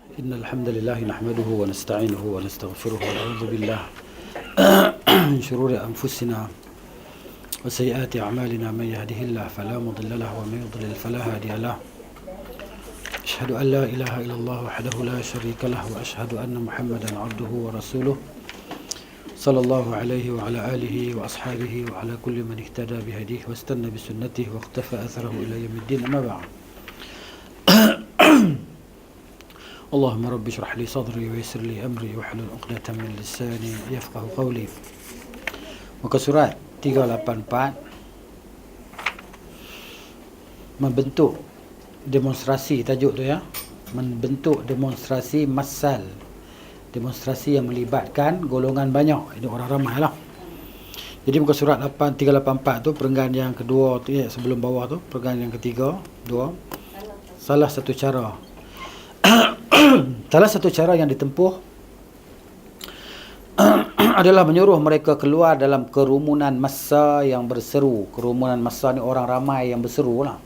إن الحمد لله نحمده ونستعينه ونستغفره ونعوذ بالله من شرور أنفسنا وسيئات أعمالنا. من يهده الله فلا مضل له ومن يضلل فلا هادي له. أشهد أن لا إله إلا الله وحده لا شريك له وأشهد أن محمدا عبده ورسوله صلى الله عليه وعلى آله وأصحابه وعلى كل من اهتدى بهديه واستنى بسنته واقتفى أثره إلى يوم الدين. أما بعد. اللهم رب اشرح لي صدري ويسر لي أمري واحلل عقدة من لساني يفقه قولي. Muka surat 384 membentuk demonstrasi, tajuk tu ya, membentuk demonstrasi massal, demonstrasi yang melibatkan golongan banyak, ini orang ramai lah. Jadi muka surat 384 tu perenggan yang kedua tu ya, sebelum bawah tu perenggan yang ketiga, dua. Salah satu cara yang ditempuh adalah menyuruh mereka keluar dalam kerumunan massa yang berseru. Kerumunan massa ni orang ramai yang berseru lah.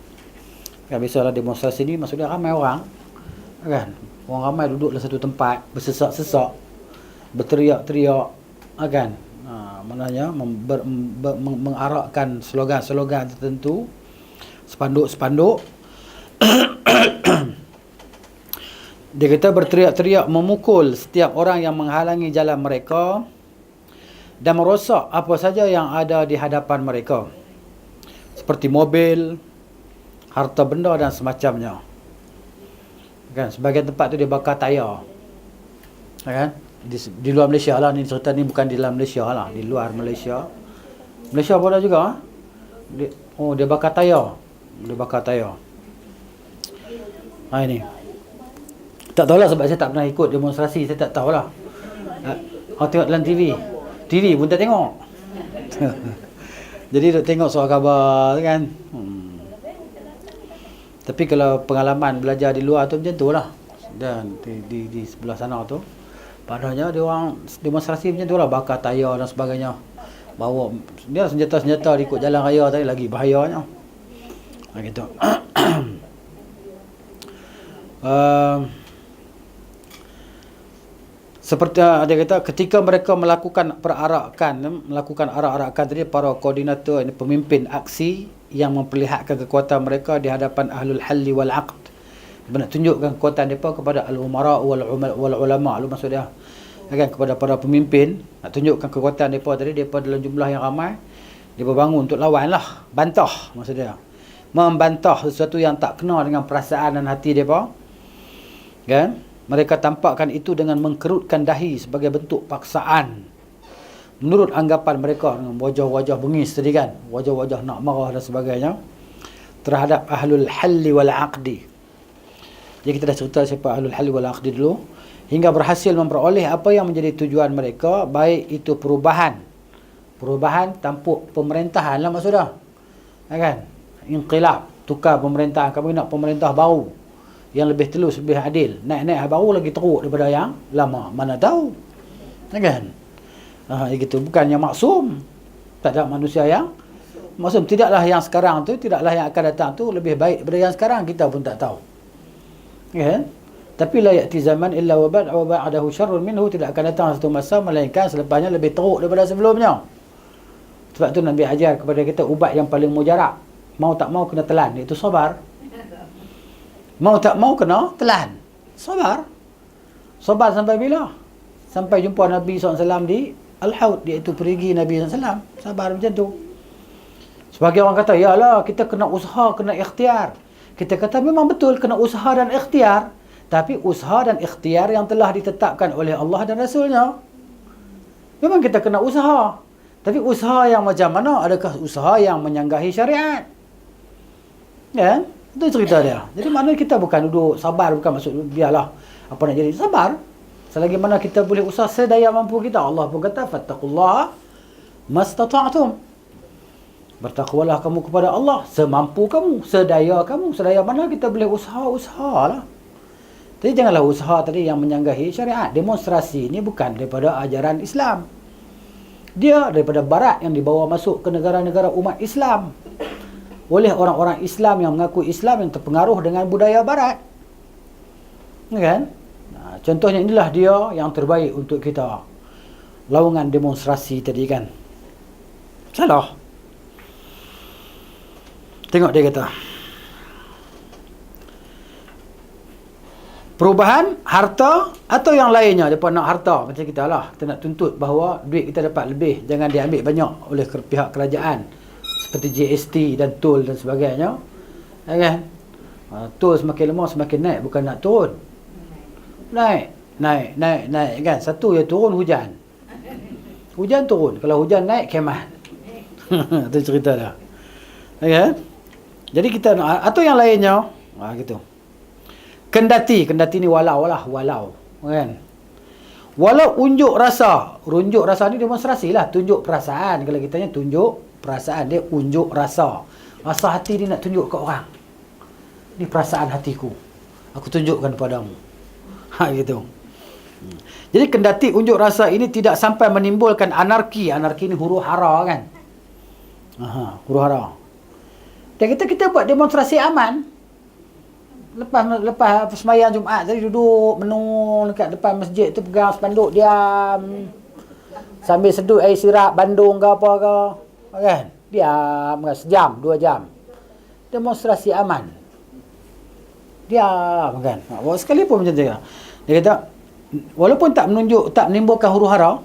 Kan biasalah demonstrasi ni maksudnya ramai orang, kan? Orang ramai duduk dalam satu tempat, bersesak-sesak, berteriak-teriak, kan? Maknanya mengarakkan slogan-slogan tertentu, spanduk-spanduk. Dia kata berteriak-teriak memukul setiap orang yang menghalangi jalan mereka dan merosak apa saja yang ada di hadapan mereka, seperti mobil, harta benda dan semacamnya. Kan, sebagian tempat tu dia bakar tayar. Kan? Di luar Malaysia lah ni, cerita ni bukan di dalam Malaysia lah, di luar Malaysia. Malaysia pun ada juga. Dia bakar tayar. Dia bakar tayar. Ini. Tak tahulah sebab saya tak pernah ikut demonstrasi, saya tak tahulah. Tengok dalam TV pun tak tengok. Jadi duk tengok soal khabar kan. Tapi kalau pengalaman belajar di luar tu macam tu lah. Dan di sebelah sana tu padanya dia orang demonstrasi macam tu lah, bakar tayar dan sebagainya. Bawa dia senjata-senjata ikut jalan raya tadi, lagi bahayanya. Gitu. Seperti dia kata, ketika mereka melakukan arak-arakan tadi, para koordinator, pemimpin aksi yang memperlihatkan kekuatan mereka di hadapan ahlul halli wal aqd, nak tunjukkan kekuatan mereka kepada al-umara wal ulama, maksud dia kan, kepada para pemimpin, nak tunjukkan kekuatan mereka tadi. Mereka dalam jumlah yang ramai, dia berbangun untuk lawan lah, bantah, maksud dia membantah sesuatu yang tak kena dengan perasaan dan hati mereka, kan. Mereka tampakkan itu dengan mengkerutkan dahi sebagai bentuk paksaan, menurut anggapan mereka, dengan wajah-wajah bengis tadi kan, wajah-wajah nak marah dan sebagainya, terhadap ahlul halli wal aqdi. Jadi kita dah cerita siapa ahlul halli wal aqdi dulu, hingga berhasil memperoleh apa yang menjadi tujuan mereka, baik itu perubahan tampuk pemerintahan lah maksudnya, kan, inqilab, tukar pemerintahan. Kami nak pemerintah baru yang lebih telus, lebih adil. Naik-naik baru lagi teruk daripada yang lama, mana tahu, kan. Gitu. Bukannya maksum, tak ada manusia yang maksum. Tidaklah yang sekarang tu, tidaklah yang akan datang tu lebih baik daripada yang sekarang, kita pun tak tahu, kan. Tapi la ya'ti zaman illa wa ba'dahu syarrun minhu, tidak akan datang satu masa melainkan selepasnya lebih teruk daripada sebelumnya. Sebab tu Nabi ajar kepada kita ubat yang paling mujarab, mau tak mau kena telan, iaitu sabar. Mau tak mau kena telan, sabar. Sabar sampai bila? Sampai jumpa Nabi SAW di Al-Haud, iaitu perigi Nabi SAW. Sabar macam tu. Sebagai orang kata, yalah kita kena usaha, kena ikhtiar. Kita kata memang betul kena usaha dan ikhtiar, tapi usaha dan ikhtiar yang telah ditetapkan oleh Allah dan Rasulnya. Memang kita kena usaha, tapi usaha yang macam mana? Adakah usaha yang menyanggahi syariat? Ya, itu cerita dia. Jadi maknanya kita bukan duduk sabar, bukan maksud biarlah apa nak jadi, sabar selagi mana kita boleh usaha sedaya mampu kita. Allah pun kata fattaqullaha mastata'tum, bertakwalah kamu kepada Allah semampu kamu, sedaya kamu. Sedaya mana kita boleh usahalah. Jadi janganlah usaha tadi yang menyanggahi syariat. Demonstrasi ini bukan daripada ajaran Islam, dia daripada barat yang dibawa masuk ke negara-negara umat Islam oleh orang-orang Islam yang mengaku Islam, yang terpengaruh dengan budaya barat, kan? Contohnya inilah dia yang terbaik untuk kita. Lawangan demonstrasi tadi kan. Salah. Tengok dia kata. Perubahan harta atau yang lainnya. Mereka nak harta macam kita lah. Kita nak tuntut bahawa duit kita dapat lebih. Jangan diambil banyak oleh pihak kerajaan. Seperti GST dan tol dan sebagainya. Ya kan? Tol semakin lemah semakin naik. Bukan nak turun. Naik kan. Satu ya turun hujan. Hujan turun. Kalau hujan naik kemah. Itu cerita dah. Ya kan? Jadi kita nak. Atau yang lainnya. Gitu. Kendati ni walau kan. Walau unjuk rasa ni demonstrasi lah, tunjuk perasaan. Kalau kita ni tunjuk perasaan, dia unjuk rasa hati dia nak tunjuk ke orang. Ni perasaan hatiku, aku tunjukkan padamu. Gitu. Jadi kendati unjuk rasa ini tidak sampai menimbulkan anarki ni huru hara kan. Huru hara. Dan kita buat demonstrasi aman. Lepas sembahyang Jumaat tadi duduk menung dekat depan masjid tu, pegang spanduk diam sambil seduh air sirap Bandung ke apa ke kan, diam sejam 2 jam demonstrasi aman, diam kan. Sekali pun macam tu dia kata, walaupun tak menimbulkan huru hara,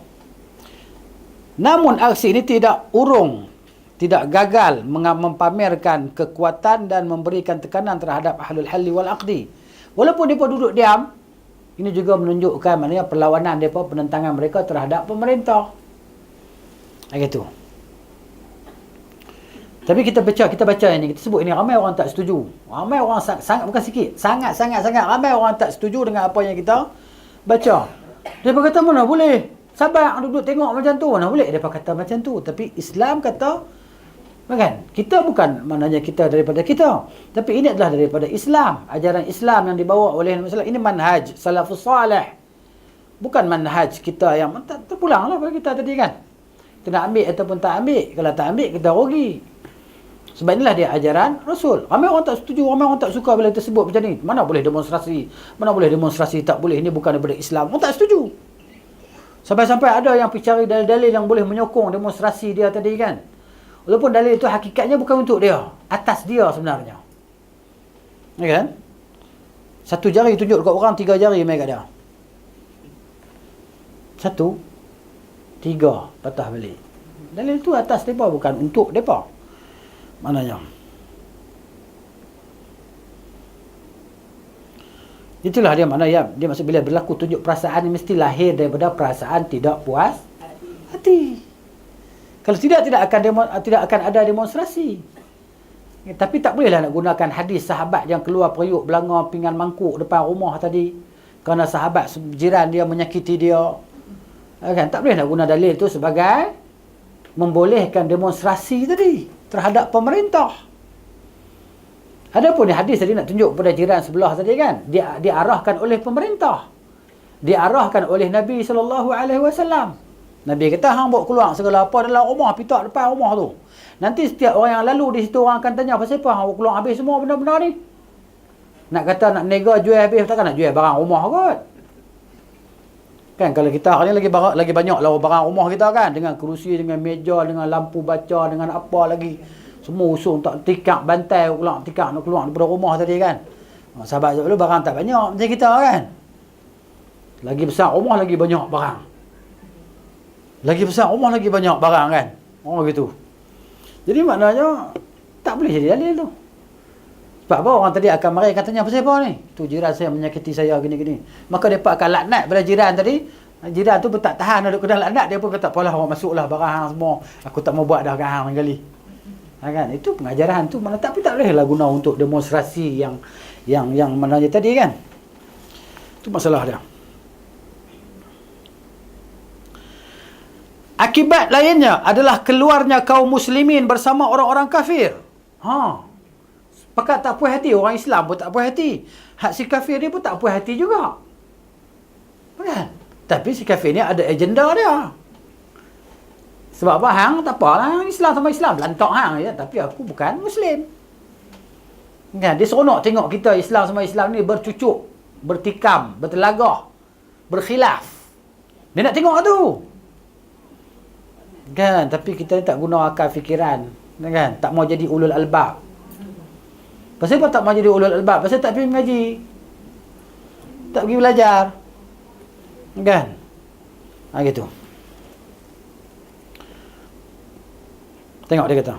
namun aksi ini tidak gagal mempamerkan kekuatan dan memberikan tekanan terhadap ahlul halli wal aqdi. Walaupun mereka duduk diam, ini juga menunjukkan maknanya perlawanan mereka, penentangan mereka terhadap pemerintah. Gitu. Tapi kita baca ini, kita sebut ini, ramai orang tak setuju. Ramai orang sangat, bukan sikit, sangat ramai orang tak setuju dengan apa yang kita baca. Dia berkata mana boleh sabar duduk tengok macam tu, mana boleh dia kata macam tu. Tapi Islam kata, kan? Kita bukan maknanya kita daripada kita, tapi ini adalah daripada Islam, ajaran Islam yang dibawa oleh Nabi SAW. Ini manhaj salafus salih, bukan manhaj kita yang terpulang lah pada kita tadi kan. Kita nak ambil ataupun tak ambil. Kalau tak ambil kita rugi. Sebab inilah dia ajaran Rasul. Ramai orang tak setuju, ramai orang tak suka bila kita sebut macam ni. Mana boleh demonstrasi, tak boleh, ini bukan daripada Islam. Orang tak setuju. Sampai-sampai ada yang pergi cari dalil-dalil yang boleh menyokong demonstrasi dia tadi kan. Walaupun dalil itu hakikatnya bukan untuk dia, atas dia sebenarnya. Ya kan? 1 jari tunjuk dekat orang, 3 jari main kat dia. 1, 3 patah balik. Dalil itu atas depa, bukan untuk depa. Maknanya. Itulah dia makna ya. Dia maksud bila berlaku tunjuk perasaan ni mesti lahir daripada perasaan tidak puas hati. Kalau tidak akan ada demonstrasi. Tapi tak bolehlah nak gunakan hadis sahabat yang keluar periuk belanga pinggan mangkuk depan rumah tadi kerana sahabat jiran dia menyakiti dia. Kan tak boleh nak guna dalil tu sebagai membolehkan demonstrasi tadi terhadap pemerintah. Adapun hadis tadi nak tunjuk pada jiran sebelah tadi kan, dia diarahkan oleh pemerintah. Diarahkan oleh Nabi SAW. Nabi kata, hang bawa keluar segala apa dalam rumah, pitak depan rumah tu. Nanti setiap orang yang lalu di situ orang akan tanya, pasal apa hang bawa keluar habis semua benda-benda ni? Nak kata nak nega jual habis, takkan nak jual barang rumah kot. Kan kalau kita hari ni lagi banyak lah barang rumah kita kan, dengan kerusi, dengan meja, dengan lampu baca, dengan apa lagi. Semua usung tak tikak bantai nak keluar daripada rumah tadi kan. Sahabat dulu barang tak banyak macam kita kan. Lagi besar rumah lagi banyak barang. Lagi besar rumah lagi banyak barang kan. Gitu. Jadi maknanya tak boleh jadi dalil tu. Sebab apa orang tadi akan marah katanya pasal apa ni? Tu jiran saya menyakiti saya gini-gini. Maka depa akan laknat pada jiran tadi. Jiran tu pun tak tahan ada kena laknat, dia pun kata apalah orang masuklah barang hang semua. Aku tak mau buat dah kat hang sekali. Kan? Itu pengajaran tu mana tapi tak bolehlah guna untuk demonstrasi yang maknanya tadi kan. Itu masalah dia. Akibat lainnya adalah keluarnya kaum muslimin bersama orang-orang kafir. Pakat tak puas hati, orang Islam pun tak puas hati. Hak si kafir ni pun tak puas hati juga. Kan? Tapi si kafir ni ada agenda dia. Sebab apa? Hang tak apalah, Islam sama Islam. Lantak hang ya, tapi aku bukan Muslim. Kan? Dia seronok tengok kita Islam sama Islam ni bercucuk, bertikam, bertelagah. berkhilaf. Dia nak tengok tu. Kan, tapi kita ni tak guna akal fikiran. Kan, tak mau jadi ulul albab. Pasal apa tak mau jadi ulul albab? Pasal tak pergi mengaji. Tak pergi belajar. Kan? Gitu. Tengok dia kata.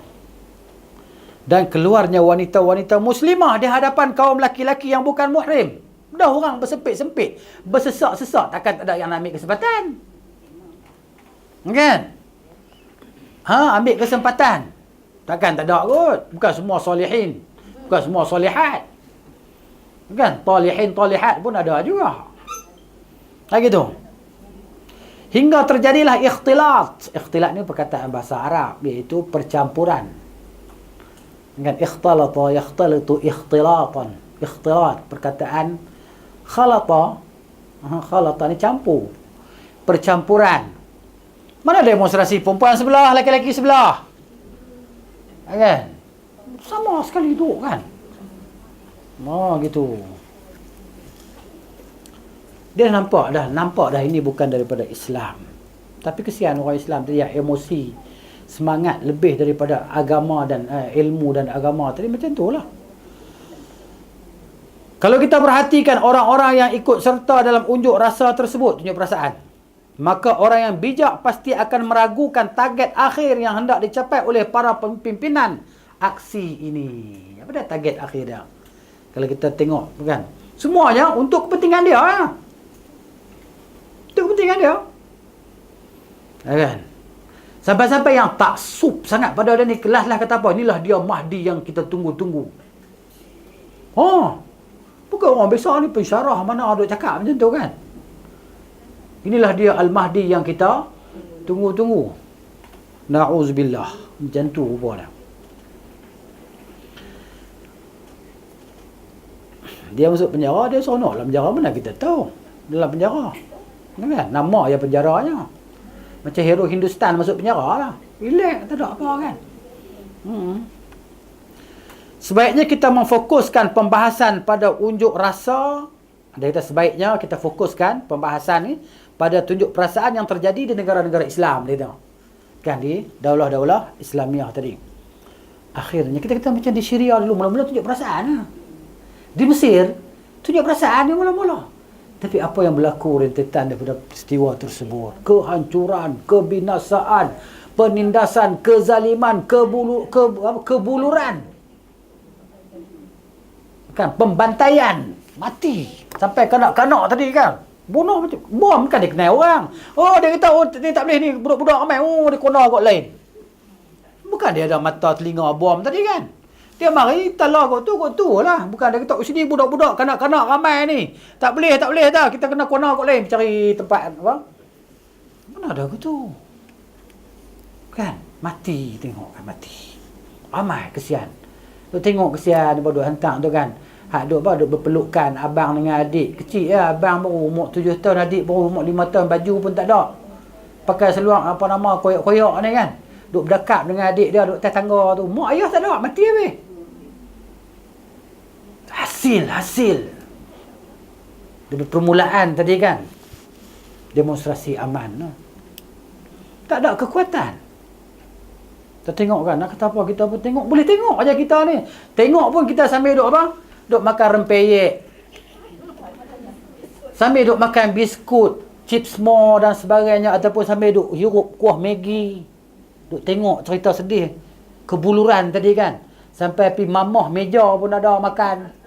Dan keluarnya wanita-wanita muslimah di hadapan kaum laki-laki yang bukan muhrim. Dah orang bersempit-sempit, bersesak-sesak, takkan tak ada yang nak ambil kesempatan. Kan? Ambil kesempatan. Takkan tak ada kot. Bukan semua solehin. Bukan semua solehat. Kan? Talihin, talihat pun ada juga. Gitu. Hingga terjadilah ikhtilat. Ikhtilat ni perkataan bahasa Arab, iaitu percampuran. Kan? Ikhtalata, yakhtalitu ikhtilatan. Ikhtilat, perkataan khalata. Khalata ni campur. Percampuran. Mana demonstrasi perempuan sebelah, lelaki-lelaki sebelah? Kan? Sama sekali tu kan? Gitu. Dia nampak dah ini bukan daripada Islam. Tapi kesian orang Islam tu yang emosi, semangat lebih daripada agama dan ilmu dan agama tadi, macam tu lah. Kalau kita perhatikan orang-orang yang ikut serta dalam unjuk rasa tersebut, unjuk perasaan, maka orang yang bijak pasti akan meragukan target akhir yang hendak dicapai oleh para pimpinan aksi ini. Apa dah target akhir dia? Kalau kita tengok, kan, semuanya untuk kepentingan dia. Untuk kepentingan dia. Kan? Sampai-sampai yang taksub sangat pada dia ni, kelaslah kata apa, inilah dia Mahdi yang kita tunggu-tunggu. Bukan orang besar ni pensyarah mana ada cakap macam tu kan. Inilah dia Al-Mahdi yang kita tunggu-tunggu. Na'uzubillah. Macam tu rupa dia. Dia masuk penjara, dia seronok dalam penjara, mana kita tahu. Dalam penjara. Kan? Nama yang penjaranya. Macam hero Hindustan masuk penjara lah. Relax, tak ada apa kan. Sebaiknya kita memfokuskan pembahasan pada unjuk rasa. Dia kata sebaiknya kita fokuskan pembahasan ni pada tunjuk perasaan yang terjadi di negara-negara Islam. Dia tengok. Kan, di daulah-daulah Islamiah tadi. Akhirnya kita kata macam di Syria dulu, mula-mula tunjuk perasaan. Di Mesir, tunjuk perasaan dia mula-mula. Tapi apa yang berlaku rentetan daripada peristiwa tersebut? Kehancuran, kebinasaan, penindasan, kezaliman, kebuluran. Kan, pembantaian, mati. Sampai kanak-kanak tadi kan. Bunuh macam bom kan, dia kenal orang. Dia kata dia tak boleh ni, budak-budak ramai. Dia kena kot lain. Bukan dia ada mata telinga bom tadi kan. Dia mari talah kot tu lah. Bukan dia kata sini budak-budak kanak-kanak ramai ni. Tak boleh dah. Kita kena kot lain cari tempat apa. Mana ada kot tu. Kan, mati, tengok kan, mati. Ramai, kesian. Tu tengok kesian dia duk hantar tu kan. Hak duk berpelukan abang dengan adik kecil ya. Abang baru umur 7 tahun, adik baru umur 5 tahun, baju pun tak ada. Pakai seluar apa nama koyak-koyak ni kan. Duk berdekap dengan adik dia duk atas tangga tu. Mak ayah tak ada, mati habis. Hasil dari permulaan tadi kan, demonstrasi aman. Tak ada kekuatan. Kita tengok kan, nak kata apa, kita pun tengok. Boleh tengok aja kita ni. Tengok pun kita sambil duk apa? Duk makan rempeyek. Sambil duk makan biskut, chips more dan sebagainya. Ataupun sambil duk hirup kuah Maggi. Duk tengok cerita sedih. Kebuluran tadi kan. Sampai pergi mamah meja pun ada makan.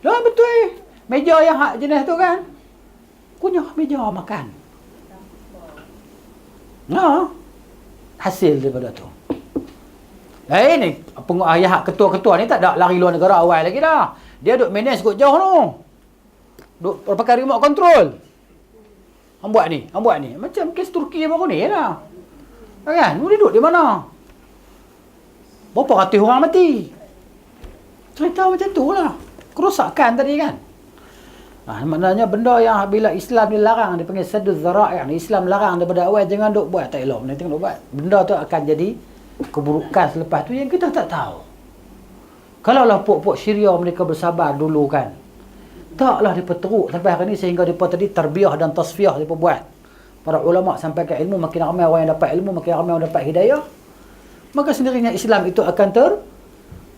Dah betul. Meja yang hak jenis tu kan. Kunyah meja makan. Hasil daripada tu. Ni ayah ketua-ketua ni tak ada lari luar negara awal lagi dah. Dia duk manage kot jauh tu. Duk pakai remote control. Hang buat ni. Macam kes Turki baru ni lah. Kan? Dia duduk di mana? Berapa ratus orang mati? Cerita macam tu lah. Kerosakan tadi kan. Maknanya benda yang bila Islam dilarang, dia panggil saduz zara'i', Islam larang daripada awal, jangan duk buat, tak elok. Nanti duk buat. Benda tu akan jadi keburukan selepas tu yang kita tak tahu. Kalaulah puak-puak Syria mereka bersabar dulu kan. Taklah mereka teruk sampai hari ni, sehingga mereka tadi tarbiyah dan tasfiyah mereka buat. Para ulama sampai ke ilmu, makin ramai orang yang dapat ilmu, makin ramai orang dapat hidayah, maka sendirinya Islam itu akan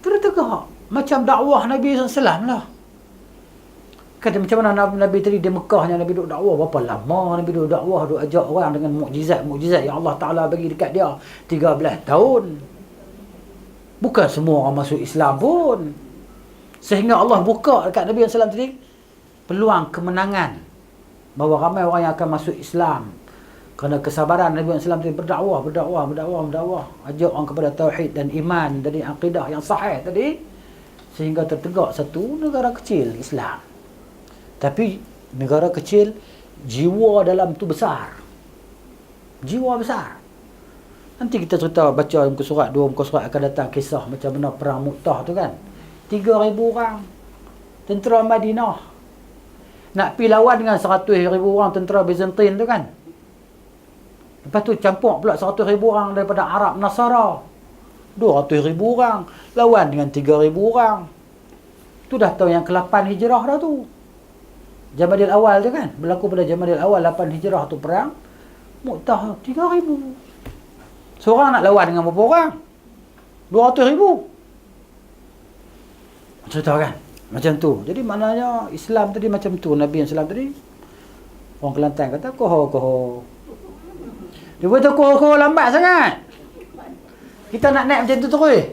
tertegak. Macam dakwah Nabi SAW lah. Kata macam mana Nabi tadi di Mekahnya, Nabi duduk dakwah berapa lama, Nabi duduk dakwah, duduk ajak orang dengan mukjizat yang Allah Ta'ala bagi dekat dia 13 tahun. Bukan semua orang masuk Islam pun. Sehingga Allah buka dekat Nabi SAW tadi peluang kemenangan, bahawa ramai orang yang akan masuk Islam kerana kesabaran Nabi SAW tadi berdakwah, ajak orang kepada tauhid dan iman dari akidah yang sahih tadi, sehingga tertegak satu negara kecil Islam. Tapi negara kecil, jiwa dalam tu besar. Jiwa besar. Nanti kita cerita, baca muka surat, 2 muka surat akan datang kisah macam mana perang Mu'tah tu kan. 3,000 orang tentera Madinah nak pergi lawan dengan 100,000 orang tentera Byzantine tu kan. Lepas tu campur pula 100,000 orang daripada Arab Nasara, 200,000 orang lawan dengan 3,000 orang. Tu dah tahun yang ke-8 Hijrah dah tu. Jamadil Awal tu kan, berlaku pada Jamadil Awal 8 Hijrah tu perang Mu'tah, 3,000. Seorang nak lawan dengan berapa orang? 200,000. Cerita kan macam tu. Jadi maknanya Islam tadi macam tu. Nabi yang Islam tadi, orang Kelantan kata koho. Dia kata koho lambat sangat. Kita nak naik macam tu terus.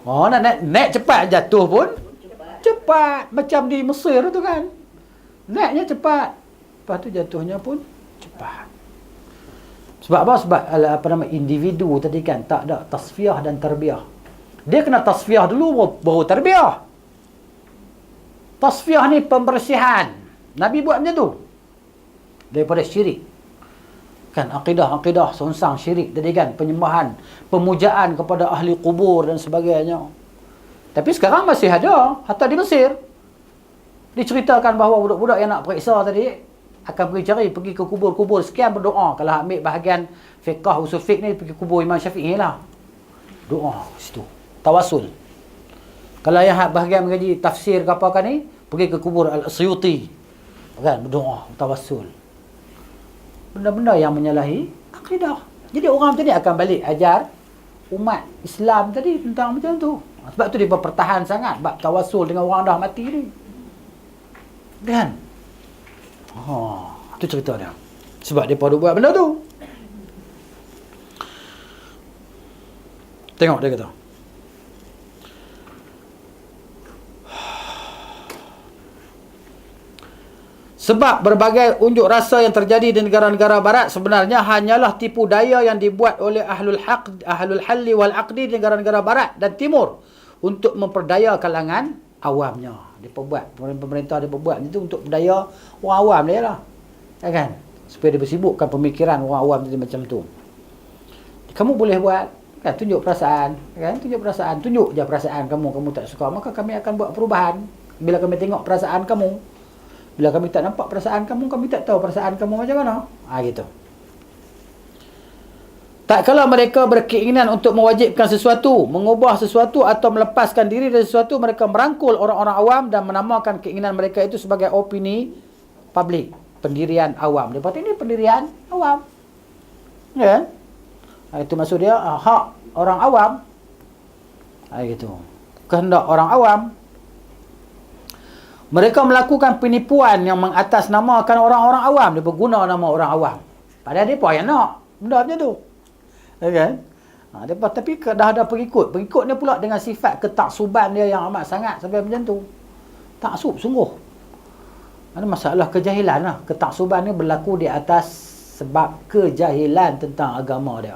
Nak naik cepat, jatuh pun cepat. Macam di Mesir tu kan, naiknya cepat, lepas tu jatuhnya pun cepat. Sebab apa? Sebab individu tadi kan tak ada tasfiyah dan tarbiyah. Dia kena tasfiyah dulu baru tarbiyah. Tasfiyah ni pembersihan. Nabi buat macam tu. Daripada syirik. Kan akidah songsang syirik tadi kan, penyembahan, pemujaan kepada ahli kubur dan sebagainya. Tapi sekarang masih ada, hatta di Mesir. Diceritakan bahawa budak-budak yang nak periksa tadi akan pergi ke kubur-kubur sekian, berdoa. Kalau ambil bahagian fiqh, usul fiqh ni, pergi kubur Imam Syafi'i lah. Doa situ. Tawasul. Kalau yang bahagian mengaji tafsir ke apa kan ni, pergi ke kubur Al-Suyuti. Kan, berdoa, tawasul. Benda-benda yang menyalahi akidah. Jadi orang macam ni akan balik ajar umat Islam tadi tentang macam tu. Sebab tu dia berpertahan sangat bab tawasul dengan orang dah mati ni. Kan? Tu cerita dia. Sebab dia pada buat benda tu. Tengok dia kata. Sebab berbagai unjuk rasa yang terjadi di negara-negara barat sebenarnya hanyalah tipu daya yang dibuat oleh ahlul halli wal aqdi di negara-negara barat dan timur untuk memperdaya kalangan awamnya. Dia buat, pemerintah dia buat itu untuk berdaya orang awam dia lah. Kan? Supaya dia bersibukkan pemikiran orang awam jadi macam tu. Kamu boleh buat, kan, tunjuk perasaan, kan? Tunjuk je perasaan kamu tak suka, maka kami akan buat perubahan. Bila kami tengok perasaan kamu, bila kami tak nampak perasaan kamu, kami tak tahu perasaan kamu macam mana. Gitu. Tak kala mereka berkeinginan untuk mewajibkan sesuatu, mengubah sesuatu atau melepaskan diri dari sesuatu, mereka merangkul orang-orang awam dan menamakan keinginan mereka itu sebagai opini publik, pendirian awam. Dia kata ini pendirian awam. Ya. Itu maksud dia hak orang awam. Gitu. Kehendak orang awam. Mereka melakukan penipuan yang mengatasnamakan orang-orang awam. Dia berguna nama orang awam. Padahal dia pun yang nak benda macam tu. Kan? Tapi dah ada pengikut. Pengikut ni pula dengan sifat ketaksuban dia yang amat sangat sampai macam tu. Taksub sungguh. Ada masalah kejahilan lah. Ketaksuban ni berlaku di atas sebab kejahilan tentang agama dia.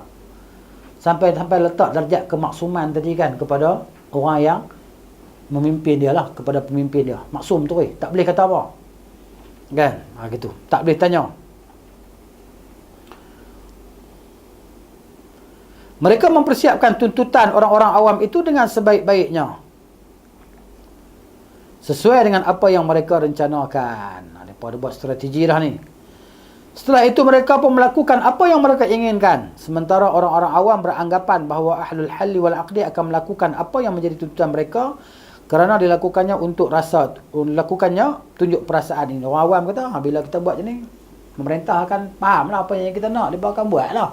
Sampai letak darjat kemaksuman tadi kan kepada orang yang memimpin dia lah, kepada pemimpin dia. Maksum tu tak boleh kata apa. Kan? Gitu. Tak boleh tanya. Mereka mempersiapkan tuntutan orang-orang awam itu dengan sebaik-baiknya. Sesuai dengan apa yang mereka rencanakan. Mereka buat strategi dah ni. Setelah itu mereka pun melakukan apa yang mereka inginkan. Sementara orang-orang awam beranggapan bahawa ahlul halli wal aqdi akan melakukan apa yang menjadi tuntutan mereka Kerana dilakukannya untuk rasa, lakukannya tunjuk perasaan ini. Orang awam kata, bila kita buat macam ni, pemerintah akan faham lah apa yang kita nak, dia akan buat lah.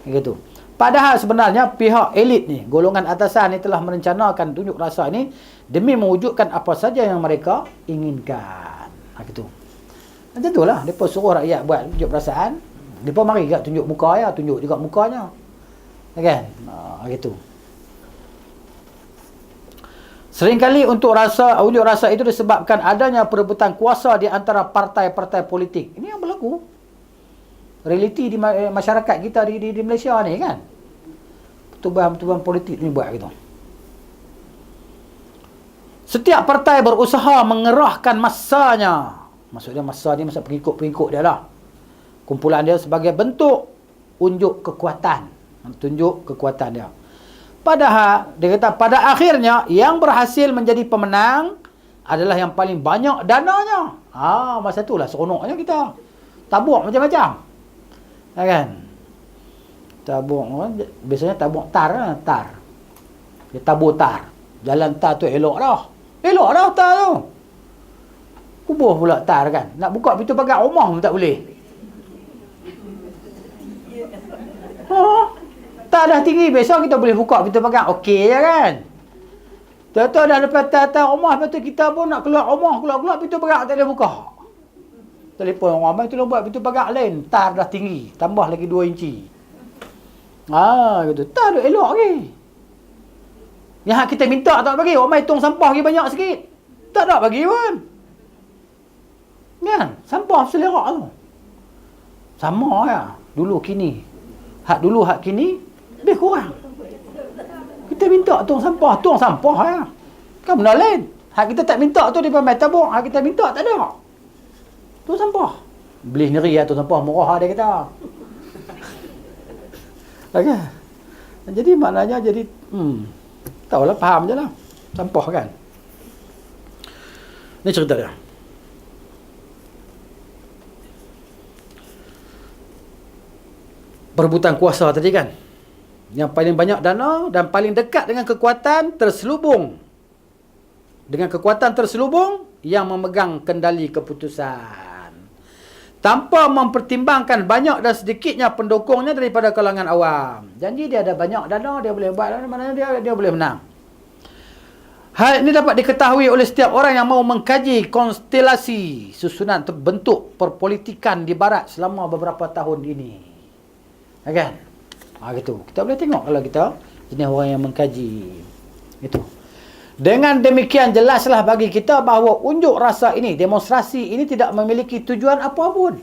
Gitu. Padahal sebenarnya pihak elit ni, golongan atasan ni telah merencanakan tunjuk rasa ini demi mewujudkan apa saja yang mereka inginkan. Gitu. Macam tu lah, mereka suruh rakyat buat tunjuk perasaan, mereka mari kat tunjuk muka ya, tunjuk juga mukanya. Kan? Gitu. Seringkali unjuk rasa itu disebabkan adanya perebutan kuasa di antara partai-partai politik. Ini yang berlaku. Realiti di masyarakat kita di Malaysia ni kan. Pertubuhan-pertubuhan politik ni buat gitu. Setiap partai berusaha mengerahkan masanya. Maksudnya masa ni masa pengikut-pengikut dia lah. Kumpulan dia sebagai bentuk unjuk kekuatan. Tunjuk kekuatan dia. Padahal, dia kata pada akhirnya yang berhasil menjadi pemenang adalah yang paling banyak dananya. Masa itulah seronoknya kita. Tabuk macam-macam. Kan? Tabuk, biasanya tabuk tar lah, tar. Dia tabur tar. Jalan tar tu elok dah. Elok dah tar tu. Kubuh pula tar kan. Nak buka pintu pagar rumah pun tak boleh. Tak dah tinggi, besok kita boleh buka pintu pagar. Okey je kan. Tahu-tahu dah lepas atas rumah, lepas tu kita pun nak keluar rumah, keluar pintu pagar tak boleh buka. Telefon orang ramai tu buat pintu pagar lain. Tar dah tinggi, tambah lagi 2 inci. Gitu. Tak ada elok lagi. Yang kita minta tak bagi, orang mai tong sampah lagi banyak sikit. Tak ada bagi pun. Kan? Sampah selerak tu. Sama ya. Dulu kini. Hak dulu hak kini lebih kurang. Kita minta tong sampah ya. Kan benda lain. Hak kita tak minta tu dia mai tabung, hak kita minta tak ada. Tong sampah. Beli sendiri ya tong sampah murah dia kata. Okey. Jadi maknanya jadi tahulah faham je lah. Sampah kan. Ni cerita dia. Perebutan kuasa tadi kan. Yang paling banyak dana dan paling dekat dengan kekuatan terselubung. Dengan kekuatan terselubung yang memegang kendali keputusan. Tanpa mempertimbangkan banyak dan sedikitnya pendukungnya daripada kalangan awam. Janji dia ada banyak dana, dia boleh buat mana dia boleh menang. Hal ini dapat diketahui oleh setiap orang yang mahu mengkaji konstelasi susunan bentuk perpolitikan di barat selama beberapa tahun ini. Kan? Gitu. Kita boleh tengok kalau kita jenis orang yang mengkaji. Itu. Dengan demikian jelaslah bagi kita bahawa unjuk rasa ini, demonstrasi ini tidak memiliki tujuan apapun.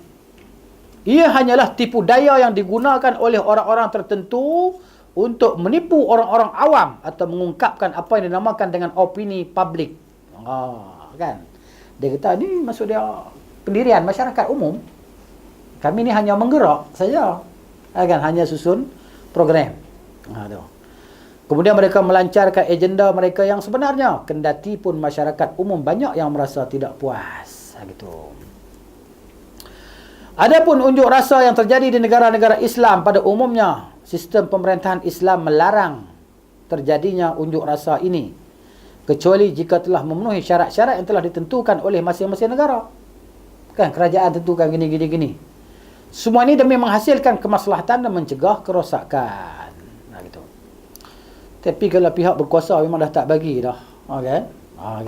Ia hanyalah tipu daya yang digunakan oleh orang-orang tertentu untuk menipu orang-orang awam atau mengungkapkan apa yang dinamakan dengan opini publik. Kan? Dia kata ni maksud dia pendirian masyarakat umum. Kami ni hanya menggerak saja. Kan? Hanya susun program. Tu. Kemudian mereka melancarkan agenda mereka yang sebenarnya. Kendati pun masyarakat umum banyak yang merasa tidak puas. Gitu. Adapun unjuk rasa yang terjadi di negara-negara Islam pada umumnya, sistem pemerintahan Islam melarang terjadinya unjuk rasa ini. Kecuali jika telah memenuhi syarat-syarat yang telah ditentukan oleh masing-masing negara. Kan kerajaan tentukan gini. Semua ini demi menghasilkan kemaslahatan dan mencegah kerosakan. Gitu. Tapi kalau pihak berkuasa memang dah tak bagi dah. Kan?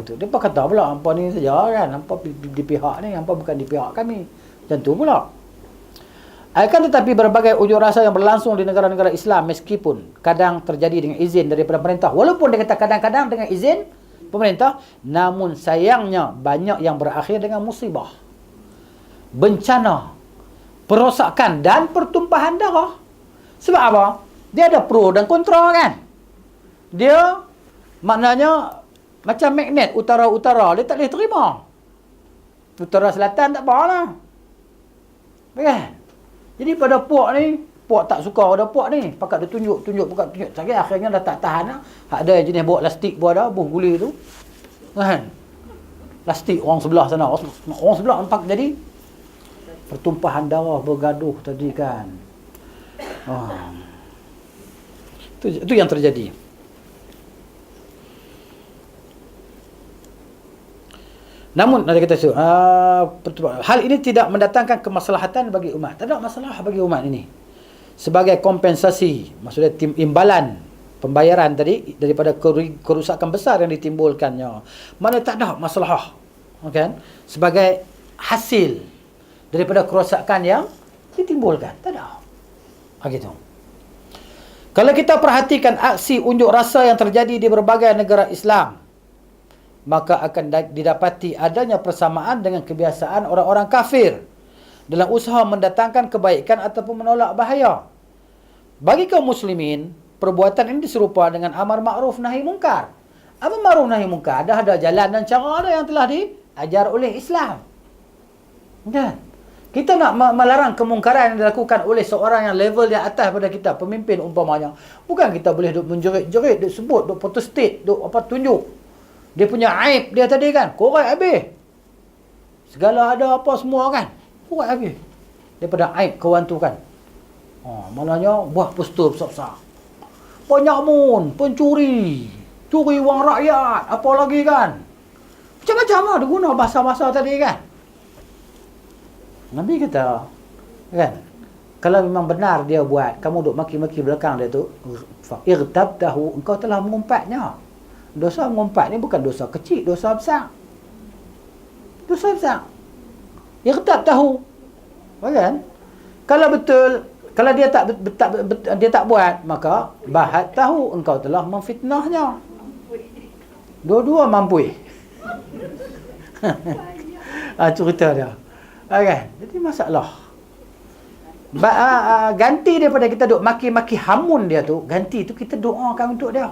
Gitu. Dia kata pula, hampa ni saja kan. Hampa di pihak ni, hampa bukan di pihak kami. Macam tu pula. Akan tetapi berbagai unjuk rasa yang berlangsung di negara-negara Islam meskipun kadang terjadi dengan izin daripada pemerintah. Walaupun dia kata kadang-kadang dengan izin pemerintah, namun sayangnya banyak yang berakhir dengan musibah, bencana, perosakan dan pertumpahan darah. Sebab apa? Dia ada pro dan kontra kan. Dia maknanya macam magnet utara-utara, dia tak boleh terima. Utara selatan tak apalah. Kan? Jadi pada puak ni, puak tak suka pada puak ni. Pakat dia tunjuk. Sakit akhirnya dah tak tahan lah. Ada jenis bawa plastik pun ada, buh guli tu. Kan? Plastik orang sebelah sana. Orang sebelah nampak jadi pertumpahan darah bergaduh tadi kan. Itu yang terjadi. Namun ada kata hal ini tidak mendatangkan kemaslahatan bagi umat. Tak ada masalah bagi umat ini. Sebagai kompensasi, maksudnya imbalan pembayaran tadi daripada kerusakan besar yang ditimbulkannya. Mana tak ada masalah. Kan? Sebagai hasil daripada kerosakan yang ditimbulkan. Tak ada. Begitu. Kalau kita perhatikan aksi unjuk rasa yang terjadi di berbagai negara Islam, maka akan didapati adanya persamaan dengan kebiasaan orang-orang kafir dalam usaha mendatangkan kebaikan ataupun menolak bahaya. Bagi kaum muslimin, perbuatan ini diserupa dengan amar ma'ruf nahi mungkar. Amar ma'ruf nahi mungkar ada jalan dan cara yang telah diajar oleh Islam. Kan? Kita nak melarang kemungkaran yang dilakukan oleh seorang yang level di atas pada kita, pemimpin umpamanya. Bukan kita boleh duk menjerit-jerit, duk sebut, duk protestate, duk tunjuk. Dia punya aib dia tadi kan, korek habis. Segala ada apa semua kan, korek habis. Daripada aib kawan tu kan. Malahnya buat poster besar-besar. Penyamun, pencuri, curi wang rakyat, apa lagi kan. Macam-macam lah dia guna bahasa-bahasa tadi kan. Nabi kata, kan, kalau memang benar dia buat, kamu duk maki-maki belakang dia tu, irtabtahu, engkau telah mengumpatnya. Dosa mengumpat ni bukan dosa kecil, dosa besar. Dosa besar. Irtabtahu. Kan? Kalau betul, kalau dia tak buat, maka bahat tahu engkau telah memfitnahnya. Dua-dua mampu. Cerita dia. Kan? Jadi masalah. Ganti daripada kita duk maki-maki hamun dia tu, ganti tu kita doakan untuk dia.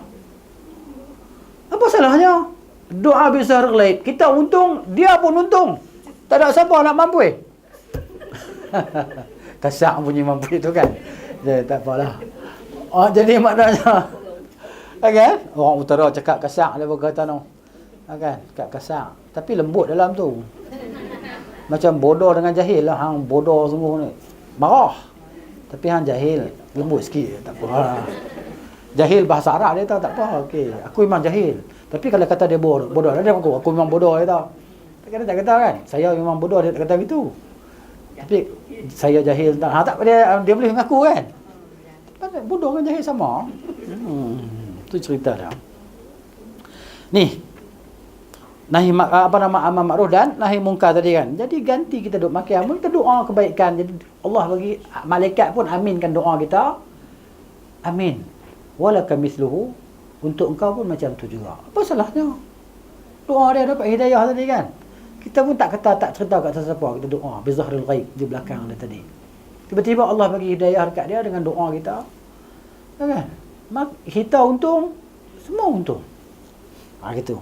Apa salahnya? Doa bisa relate. Kita untung, dia pun untung. Tak ada siapa nak mampu. Kasak bunyi mampu itu kan. Jadi tak apalah. Jadi maknanya kan? Orang utara cakap kasak dia berkata no. Kan? Cakap kasak. Tapi lembut dalam tu. Macam bodoh dengan jahil lah. Hang bodoh sungguh ni. Marah. Tapi hang jahil. Lembut sikit. Tak apa. Jahil bahasa Arab dia tahu. Tak apa. Okey. Aku memang jahil. Tapi kalau kata dia bodoh. Dia aku memang bodoh dia tahu. Tak kata kan. Saya memang bodoh. Dia tak kata gitu. Tapi saya jahil. Tak dia boleh mengaku kan. Bodoh dengan jahil sama. Itu cerita dia. Ni. Nahi amar ma'ruf dan nahi mungkar tadi kan. Jadi ganti kita duk maki amun, kita doa kebaikan. Jadi Allah bagi malaikat pun aminkan doa kita. Amin. Walaka misluhu, untuk engkau pun macam tu juga. Apa salahnya? Doa dia dapat hidayah tadi kan. Kita pun tak cerita kat siapa, kita doa bi zahril ghaib di belakang dia tadi. Tiba-tiba Allah bagi hidayah dekat dia dengan doa kita. Kan? Kita untung, semua untung. Gitu.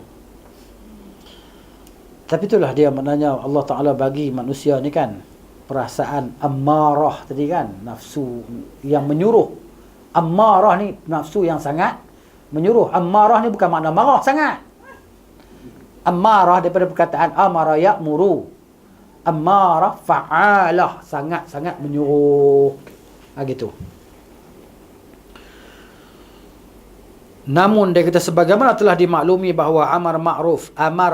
Tapi itulah dia maknanya Allah Ta'ala bagi manusia ni kan perasaan ammarah tadi kan, nafsu yang menyuruh. Ammarah ni nafsu yang sangat menyuruh. Ammarah ni bukan makna marah sangat. Ammarah daripada perkataan amara ya'muru. Ammarah fa'alah, sangat-sangat menyuruh. Gitu. Namun dia kata sebagaimana telah dimaklumi bahawa amar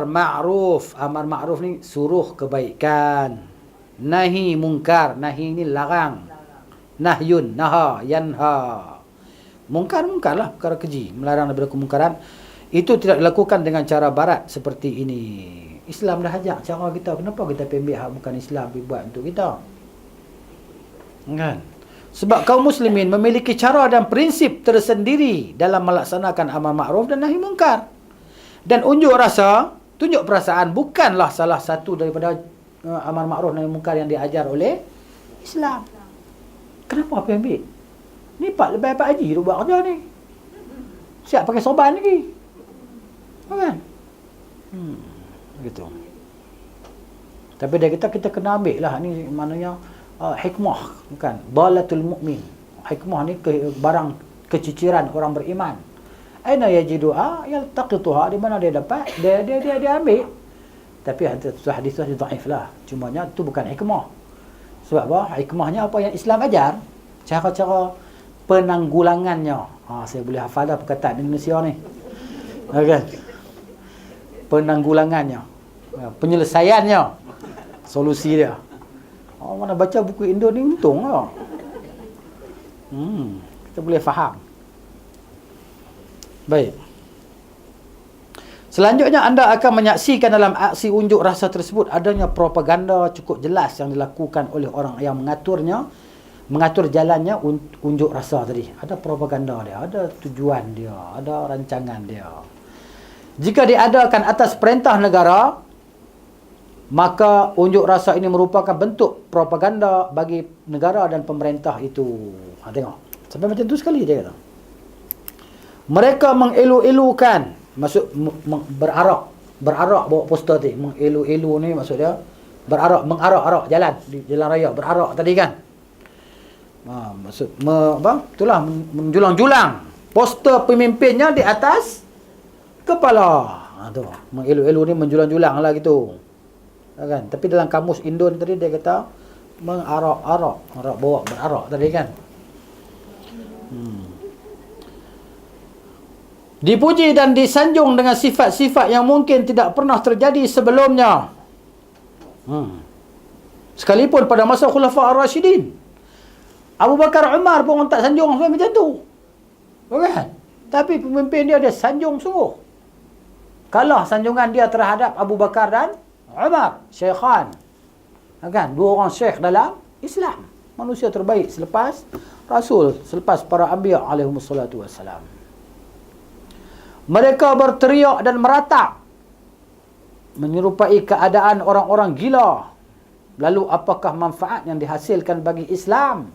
ma'ruf ni suruh kebaikan. Nahi mungkar, nahi ni larang. Nahyun, naha, yanha. Mungkar lah perkara keji, melarang daripada kemungkaran. Itu tidak dilakukan dengan cara barat seperti ini. Islam dah ajak cara kita, kenapa kita ambil hak bukan Islam buat untuk kita? Kan? Sebab kaum muslimin memiliki cara dan prinsip tersendiri dalam melaksanakan amar ma'ruf dan nahi mungkar. Dan unjuk rasa, tunjuk perasaan bukanlah salah satu daripada amar ma'ruf nahi mungkar yang diajar oleh Islam. Kenapa apa ambil? Ni Pak Haji tu buat kerja ni. Siap pakai sorban lagi. Kan? Gitu. Tapi dia kita kena ambil lah ni maknanya hikmah, bukan dalatul mu'min. Hikmah ni barang keciciran orang beriman. Aina yajidu yaltaqituha, di mana dia dapat, dia ambil. Tapi hadis tu dhaif lah. Cumanya tu bukan hikmah. Sebab apa? Hikmahnya apa yang Islam ajar, cara-cara penanggulangannya. Saya boleh hafal dah perkataan Indonesia ni. Okey. Penanggulangannya. Penyelesaiannya, solusi dia. Mana baca buku Indo ni untung lah. Kita boleh faham. Baik. Selanjutnya anda akan menyaksikan dalam aksi unjuk rasa tersebut adanya propaganda cukup jelas yang dilakukan oleh orang yang mengatur jalannya unjuk rasa tadi. Ada propaganda dia, ada tujuan dia, ada rancangan dia. Jika diadakan atas perintah negara, maka unjuk rasa ini merupakan bentuk propaganda bagi negara dan pemerintah itu. Tengok. Sampai macam tu sekali dia kata. Mereka mengelu-elukan, maksud berarak bawa poster tadi. Mengelu-elu ni maksud dia mengarak-arak jalan di jalan raya, berarak tadi kan. Maksud itulah menjulang-julang poster pemimpinnya di atas kepala. Tu mengelu-elu ni menjulang-julang lah gitu. Kan? Tapi dalam kamus Indon tadi dia kata mengarak-arak, bawa berarak tadi kan. Dipuji dan disanjung dengan sifat-sifat yang mungkin tidak pernah terjadi sebelumnya. Sekalipun pada masa Khulafa Ar-Rasyidin, Abu Bakar Umar pun tak sanjung sampai macam tu. Kan? Tapi pemimpin dia sanjung sungguh. Kalah sanjungan dia terhadap Abu Bakar dan Umar, Syekhan. Kan? Dua orang syekh dalam Islam. Manusia terbaik selepas Rasul, selepas para anbiya alaihimussalatu wassalam. Mereka berteriak dan meratap menyerupai keadaan orang-orang gila. Lalu apakah manfaat yang dihasilkan bagi Islam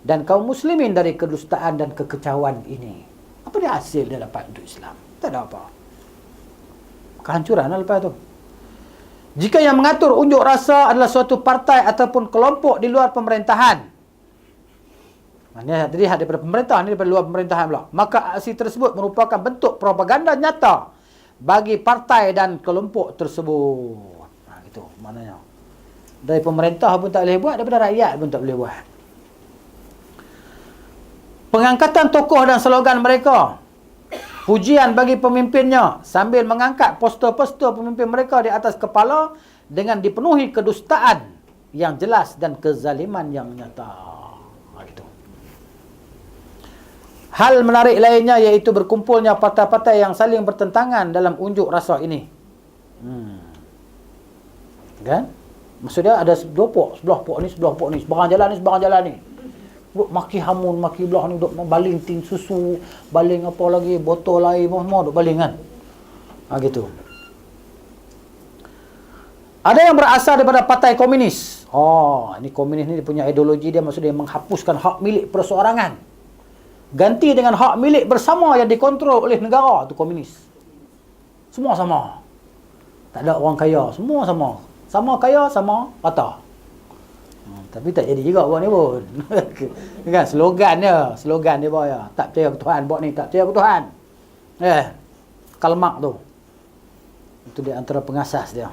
dan kaum muslimin dari kedustaan dan kekecauan ini? Apa dia hasil dia dapat untuk Islam? Tak ada apa. Kehancuran lah lepas tu. Jika yang mengatur unjuk rasa adalah suatu partai ataupun kelompok di luar pemerintahan, tadi daripada pemerintah, ni daripada luar pemerintahan pula, maka aksi tersebut merupakan bentuk propaganda nyata bagi partai dan kelompok tersebut. Gitu maknanya. Dari pemerintah pun tak boleh buat, daripada rakyat pun tak boleh buat. Pengangkatan tokoh dan slogan mereka, pujian bagi pemimpinnya sambil mengangkat poster-poster pemimpin mereka di atas kepala dengan dipenuhi kedustaan yang jelas dan kezaliman yang nyata. Gitu. Hal menarik lainnya iaitu berkumpulnya partai-partai yang saling bertentangan dalam unjuk rasa ini. Kan? Maksudnya ada dua pok, sebelah pok ni, seberang jalan ni. Maki hamun, maki belah ni, duk baling tin susu, baling apa lagi, botol air, semua duk baling kan. Gitu. Ada yang berasal daripada partai komunis. Ini komunis ni dia punya ideologi dia, maksudnya menghapuskan hak milik perseorangan. Ganti dengan hak milik bersama yang dikontrol oleh negara, tu komunis. Semua sama. Tak ada orang kaya, semua sama. Sama kaya, sama rata. Tapi tak jadi juga buat ni pun. Kan slogan dia ya. Tak percaya ke Tuhan, buat ni tak percaya ke Tuhan. Karl Marx tu. Itu dia antara pengasas dia.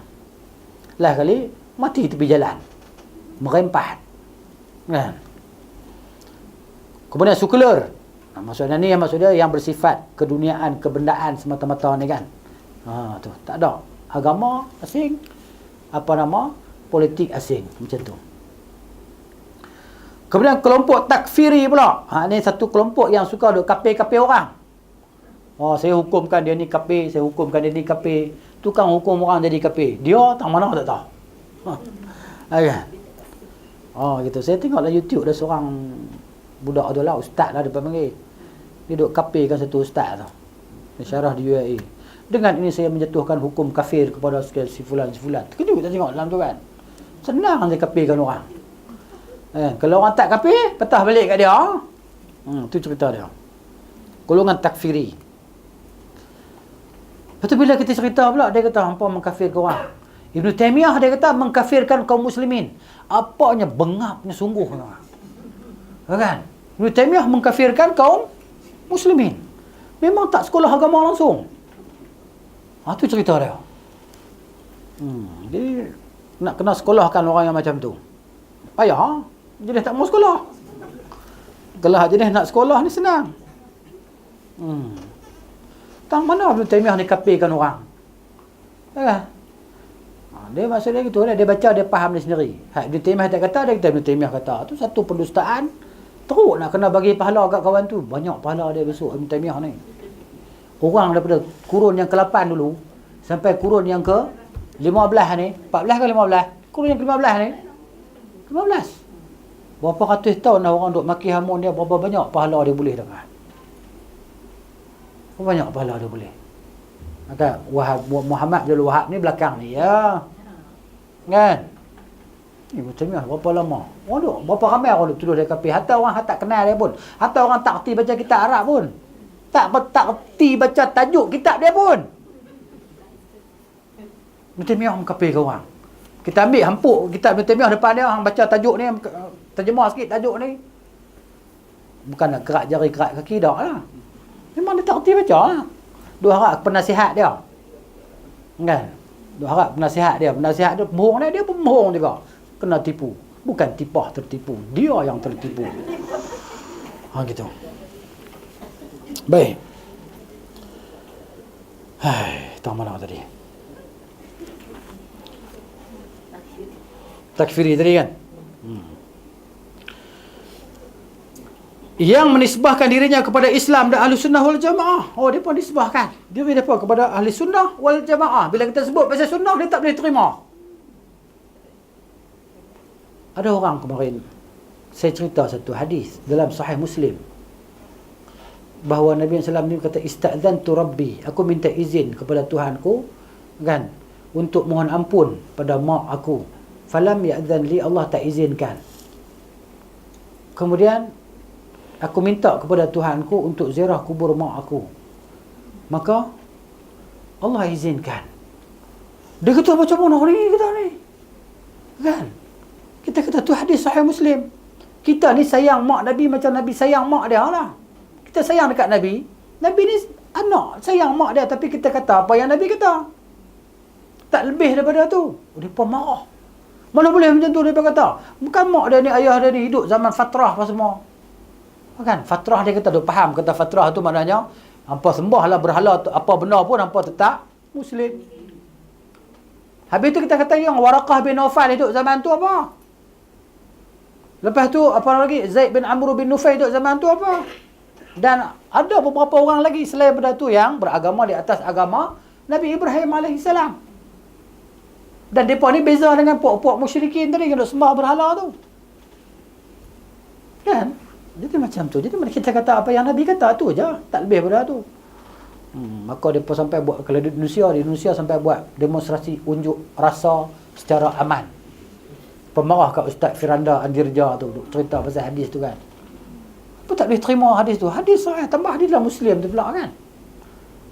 Lah kali mati tepi jalan. Merempat. Kan? Kemudian sekular. Maksudnya ni maksudnya yang bersifat keduniaan, kebendaan semata-mata ni kan. Tu tak ada agama asing, politik asing macam tu. Kemudian kelompok takfiri pula. Ni satu kelompok yang suka duk kafir-kafir orang. Saya hukumkan dia ni kafir, saya hukumkan dia ni kafir. Tukang hukum orang jadi kafir. Dia tak mana tak tahu. Kan? Gitu. Saya tengok dalam YouTube ada seorang budak tu lah, ustaz lah dia panggil. Dia duk kafirkan satu ustaz tu. Dia syarah di UAE. Dengan ini saya menjatuhkan hukum kafir kepada si fulan. Terkejut tak tengok dalam tu kan. Senang dia kafirkan orang. Kalau orang tak kafir, petah balik kat dia. Tu cerita dia. Golongan takfiri. Lepas tu bila kita cerita pula, dia kata hampa mengkafirkan orang. Ibn Taymiyah dia kata mengkafirkan kaum muslimin. Apanya bengapnya sungguh. Kan? Ibn Taymiyah mengkafirkan kaum muslimin. Memang tak sekolah agama langsung. Tu cerita dia. Jadi nak kena sekolahkan orang yang macam tu. Payah. Jadi tak mau sekolah. Kalau jenis nak sekolah ni senang. Tang mana Ibn Taymiyah ni kafirkan orang. Dia maksudnya gitu, dia baca, dia faham dia sendiri. Ibn Taimiyah tak kata, dia kata Ibn Taimiyah kata. Tu satu pendustaan. Teruk nak kena bagi pahala kat kawan tu. Banyak pahala dia besok Ibn Taimiyah ni. Orang daripada kurun yang ke-8 dulu sampai kurun yang ke-15 ni, 14 ke 15? Kurun yang ke-15 ni. 15. Berapa ratus tahun dah orang duk maki hamun dia, berapa banyak pahala dia boleh dapat. Berapa banyak pahala dia boleh. Maka Muhammad Abdul Wahab ni belakang ni ya. Kan? Ibn Taimiyah berapa lama? Orang berapa ramai orang duk tuduh dia kafir. Hatta orang tak kenal dia pun. Hatta orang tak erti baca kitab Arab pun. Tak erti baca tajuk kitab dia pun. Ibn Taimiyah mengkafir ke orang. Kita ambil hampuk kitab Ibn Taimiyah depan dia, orang baca tajuk ni, terjemah sikit tajuk ni. Bukan nak kerak jari, kerak kaki dah lah. Memang dia tak erti baca lah. Dia harap penasihat dia. Kan? Dia harap penasihat dia. Penasihat dia pembohong dia pun pembohong juga. Kena tipu. Bukan tipah tertipu. Dia yang tertipu. Gitu. Baik. Tang mana tadi? Takfiri tadi kan? Yang menisbahkan dirinya kepada Islam dan Ahli Sunnah wal Jamaah. Oh, dia pun disbahkan. Dia apa kepada Ahli Sunnah wal Jamaah. Bila kita sebut pasal sunnah, dia tak boleh terima. Ada orang kemarin, saya cerita satu hadis dalam Sahih Muslim. Bahawa Nabi SAW ni kata, Ista'zantu Rabbi. Aku minta izin kepada Tuhanku, kan, untuk mohon ampun pada mak aku. Falam ya'zan li, Allah tak izinkan. Kemudian, aku minta kepada Tuhanku untuk ziarah kubur mak aku. Maka Allah izinkan. Dia kata macam mana hari ni kita ni? Kan? Kita kata tu hadis Sahih Muslim. Kita ni sayang mak Nabi macam Nabi sayang mak dia lah. Kita sayang dekat Nabi. Nabi ni anak sayang mak dia, tapi kita kata apa yang Nabi kata. Tak lebih daripada tu. Dia pun marah. Mana boleh macam tu dia kata. Bukan mak dia ni, ayah dia ni hidup zaman fatrah apa semua. Kan? Fatrah dia kata, dia faham kata fatrah tu maknanya hampa sembahlah berhala tu, apa benar pun hampa tetap Muslim. Habis tu kita kata yang Waraqah bin Naufal hidup zaman tu apa? Lepas tu apa lagi? Zaid bin Amr bin Nufail hidup zaman tu apa? Dan ada beberapa orang lagi selain daripada tu yang beragama di atas agama Nabi Ibrahim AS. Dan mereka ni beza dengan puak-puak musyrikin tadi yang duk sembah berhala tu. Kan? Jadi macam tu. Jadi kita kata apa yang Nabi kata tu je. Tak lebih daripada tu. Maka mereka sampai buat, kalau di Indonesia sampai buat demonstrasi unjuk rasa secara aman. Pemarah kat Ustaz Firanda Andirja tu cerita pasal hadis tu kan. Apa tak boleh terima hadis tu? Hadis sahih, tambah hadis dalam Muslim tu pula kan.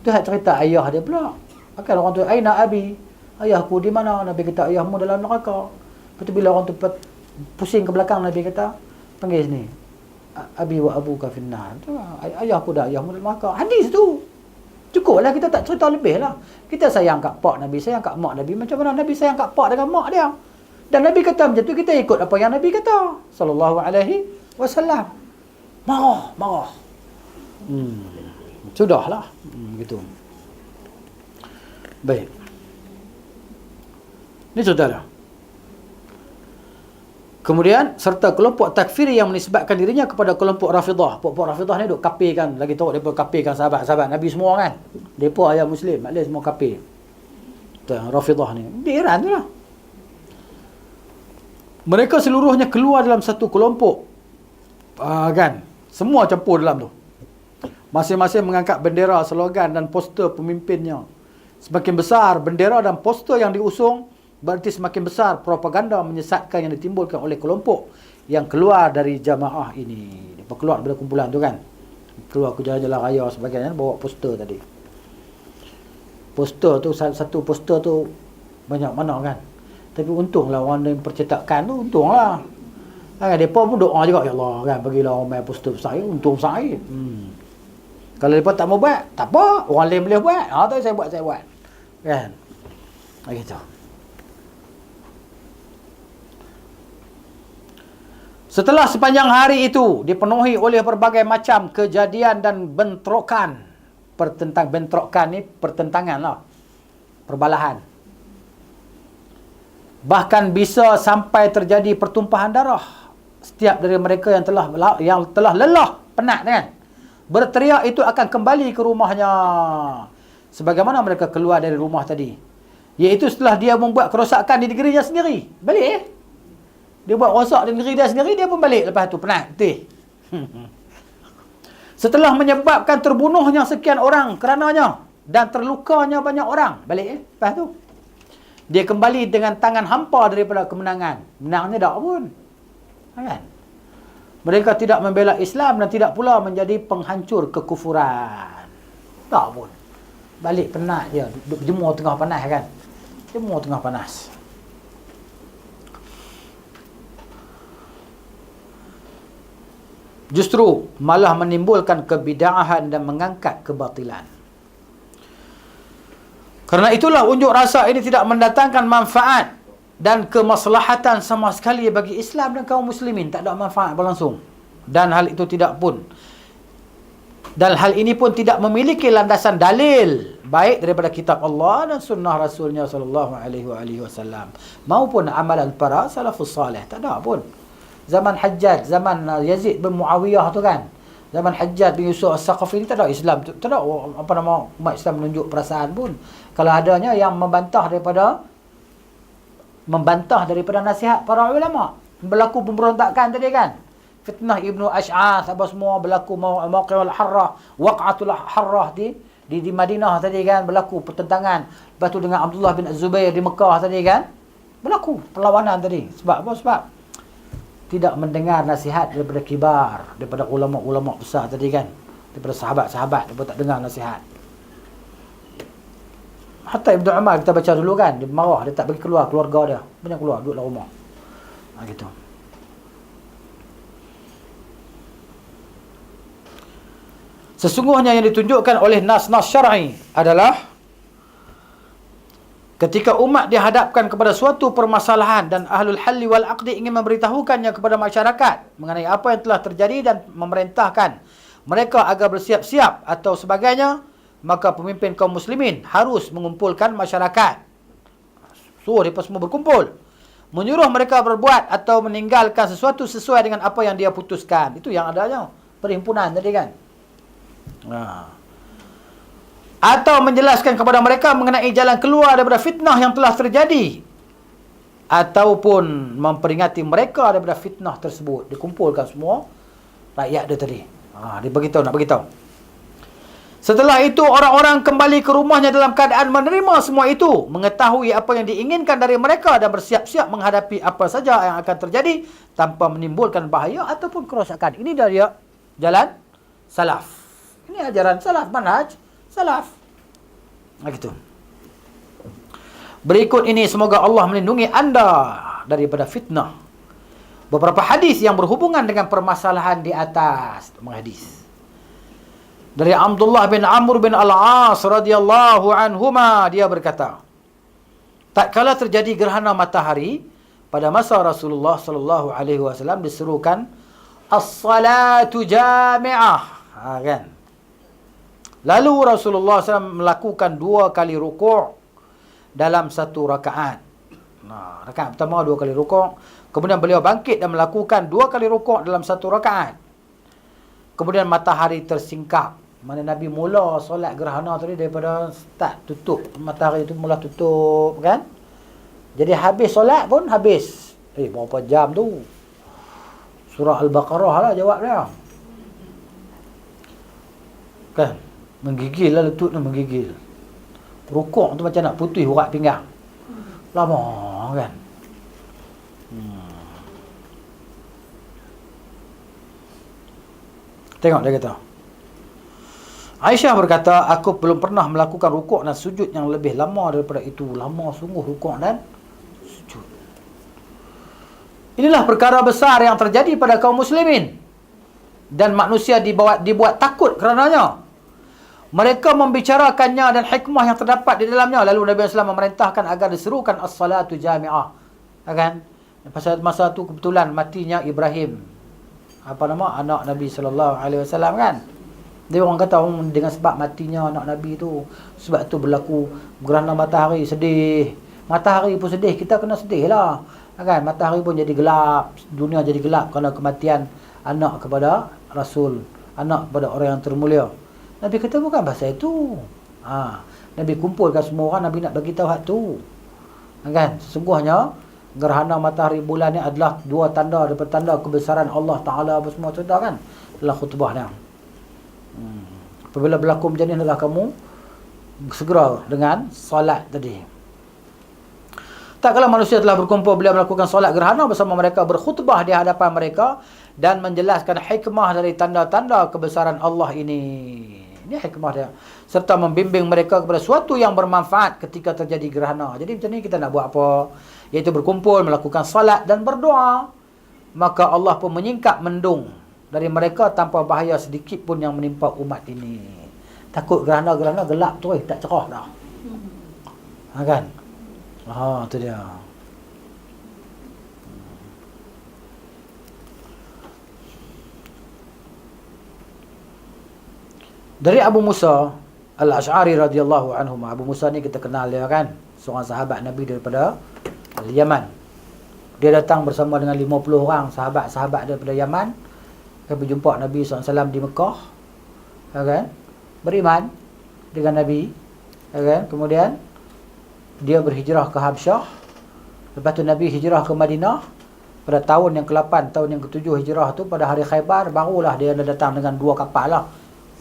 Dia cerita ayah dia pula. Akan orang tu, aina abi? Ayahku di mana? Nabi kata ayahmu dalam neraka. Lepas tu bila orang tu pusing ke belakang, Nabi kata panggil sini. Abi wa abuka finnar. Ayahku dah, ayahmu dalam neraka. Hadis tu. Cukuplah, kita tak cerita lebih lah. Kita sayang kat pak Nabi, sayang kat mak Nabi. Macam mana Nabi sayang kat pak dengan mak dia? Dan Nabi kata macam tu, kita ikut apa yang Nabi kata. Sallallahu alaihi wasallam. Marah. Sudahlah. Gitu. Baik. Ini saudara. Kemudian serta kelompok takfir yang menisbatkan dirinya kepada kelompok Rafidah. Kelompok Rafidah ni duk kafirkan, lagi tahu depa kafirkan sahabat-sahabat Nabi semua kan. Depa ayah Muslim, maknanya semua kafir. Rafidah ni di Iran tu lah. Mereka seluruhnya keluar dalam satu kelompok. Kan? Semua campur dalam tu. Masing-masing mengangkat bendera, slogan dan poster pemimpinnya. Semakin besar bendera dan poster yang diusung, berarti semakin besar propaganda menyesatkan yang ditimbulkan oleh kelompok yang keluar dari jamaah ini. Dia keluar daripada kumpulan tu kan. Keluar ke jalan-jalan raya sebagainya, bawa poster tadi. Poster tu, satu poster tu banyak mana kan. Tapi untunglah orang yang percetakan tu, untunglah. Kan, mereka pun doa juga, ya Allah kan, bagilah orang main poster besar, untung besar. Kalau mereka tak mau buat, tak apa, orang lain boleh buat. Tu saya buat. Kan? Begitu. Setelah sepanjang hari itu dipenuhi oleh berbagai macam kejadian dan bentrokan. Bentrokan ni pertentangan lah. Perbalahan. Bahkan bisa sampai terjadi pertumpahan darah. Setiap dari mereka yang telah lelah, penat kan, berteriak itu akan kembali ke rumahnya sebagaimana mereka keluar dari rumah tadi. Iaitu setelah dia membuat kerosakan di negerinya sendiri. Balik dia buat rosak di negeri dia sendiri, dia pun balik lepas tu penat. Betul. Setelah menyebabkan terbunuhnya sekian orang kerananya dan terlukanya banyak orang, balik lepas tu dia kembali dengan tangan hampa daripada kemenangan. Menangnya tak pun. Kan? Mereka tidak membela Islam dan tidak pula menjadi penghancur kekufuran. Tak pun. Balik penat je. Duduk jemur tengah panas kan. Jemur tengah panas. Justru malah menimbulkan kebid'ahan dan mengangkat kebatilan. Karena itulah unjuk rasa ini tidak mendatangkan manfaat dan kemaslahatan sama sekali bagi Islam dan kaum muslimin. Tak ada manfaat berlangsung. Dan hal ini pun tidak memiliki landasan dalil baik daripada kitab Allah dan sunnah Rasulnya sallallahu alaihi wasallam maupun amalan para salafus salih. Tak ada pun. Zaman Hajjaj, zaman Yazid bin Muawiyah tu kan, zaman Hajjaj bin Yusuf As-Saqafi ni tak ada Islam, tak ada umat Islam menunjuk perasaan pun. Kalau adanya yang membantah daripada nasihat para ulama. Berlaku pemberontakan tadi kan, fitnah Ibnu Ash'ath apa semua berlaku, Mawqi'ul Harrah, Waq'atul Harrah di Madinah tadi kan, berlaku pertentangan. Lepas tu dengan Abdullah bin Az-Zubair di Mekah tadi kan, berlaku perlawanan tadi. Sebab apa? Sebab tidak mendengar nasihat daripada kibar, daripada ulama-ulama besar tadi kan, daripada sahabat-sahabat, daripada tak dengar nasihat. Hatta Ibnu Umar kita baca dulu kan, dia marah, dia tak bagi keluar keluarga dia. Banyak keluar, duduk dalam rumah. Gitu. Sesungguhnya yang ditunjukkan oleh nas-nas syar'i adalah ketika umat dihadapkan kepada suatu permasalahan dan ahlul halli wal aqdi ingin memberitahukannya kepada masyarakat mengenai apa yang telah terjadi dan memerintahkan mereka agar bersiap-siap atau sebagainya, maka pemimpin kaum muslimin harus mengumpulkan masyarakat. Suruh mereka semua berkumpul. Menyuruh mereka berbuat atau meninggalkan sesuatu sesuai dengan apa yang dia putuskan. Itu yang adanya. Perhimpunan tadi kan. Atau menjelaskan kepada mereka mengenai jalan keluar daripada fitnah yang telah terjadi. Ataupun memperingati mereka daripada fitnah tersebut. Dikumpulkan semua rakyat dia tadi. Dia nak beritahu. Setelah itu orang-orang kembali ke rumahnya dalam keadaan menerima semua itu, mengetahui apa yang diinginkan dari mereka dan bersiap-siap menghadapi apa saja yang akan terjadi tanpa menimbulkan bahaya ataupun kerosakan. Ini dari jalan salaf. Ini ajaran salaf, manhaj salaf. Gitu. Berikut ini semoga Allah melindungi anda daripada fitnah. Beberapa hadis yang berhubungan dengan permasalahan di atas. Hadis dari Abdullah bin Amr bin Al-As radhiyallahu anhuma, dia berkata, tatkala terjadi gerhana matahari pada masa Rasulullah sallallahu alaihi wasallam diserukan as-salatu jami'ah, kan? Lalu Rasulullah SAW melakukan 2 kali rukuk dalam satu rakaat. Rakaat pertama 2 kali rukuk, kemudian beliau bangkit dan melakukan 2 kali rukuk dalam satu rakaat. Kemudian matahari tersingkap. Mana Nabi mula solat gerhana tadi daripada start tutup, matahari itu mula tutup kan. Jadi habis solat pun habis. Berapa jam tu? Surah Al-Baqarah lah jawab dia. Kan? Menggigil lah lutut tu, menggigil. Rukuk tu macam nak putih urat pinggang. Lama kan. Tengok dia kata. Aisyah berkata, aku belum pernah melakukan rukuk dan sujud yang lebih lama daripada itu. Lama sungguh rukuk dan sujud. Inilah perkara besar yang terjadi pada kaum muslimin. Dan manusia dibuat takut kerananya. Mereka membicarakannya dan hikmah yang terdapat di dalamnya. Lalu Nabi SAW memerintahkan agar diserukan as-salatu jami'ah. Kan? Pasal masa tu kebetulan matinya Ibrahim. Anak Nabi SAW kan? Dia orang kata dengan sebab matinya anak Nabi tu, sebab tu berlaku gerhana matahari, sedih. Matahari pun sedih, kita kena sedih lah. Kan? Matahari pun jadi gelap, dunia jadi gelap kerana kematian anak kepada Rasul, anak kepada orang yang termulia. Nabi kata bukan pasal itu. Nabi kumpulkan semua orang, Nabi nak bagi tahu hak tu. Kan? Sesungguhnya gerhana matahari bulan ni adalah dua tanda daripada tanda kebesaran Allah Ta'ala apa semua cerita kan dalam khutbah dia. Apabila berlaku macam ni, hendaklah kamu segera dengan solat tadi. Tak kala manusia telah berkumpul, beliau melakukan solat gerhana bersama mereka, berkhutbah di hadapan mereka dan menjelaskan hikmah dari tanda-tanda kebesaran Allah ini. Ini hikmah dia. Serta membimbing mereka kepada sesuatu yang bermanfaat ketika terjadi gerhana. Jadi macam ni kita nak buat apa? Iaitu berkumpul, melakukan salat dan berdoa. Maka Allah pun menyingkap mendung dari mereka tanpa bahaya sedikit pun yang menimpa umat ini. Takut gerhana-gerhana gelap tu tak cerah dah. Kan? Tu dia. Dari Abu Musa Al-Ash'ari radhiyallahu anhu. Abu Musa ni kita kenal dia kan, seorang sahabat Nabi daripada Yaman. Dia datang bersama dengan 50 orang sahabat-sahabat daripada Yaman. Dia berjumpa Nabi SAW di Mekah, kan? Beriman dengan Nabi, kan? Kemudian dia berhijrah ke Habsyah. Lepas tu Nabi hijrah ke Madinah pada tahun yang ke-8, tahun yang ke-7 hijrah tu, pada hari Khaybar barulah dia datang dengan 2 kapal lah,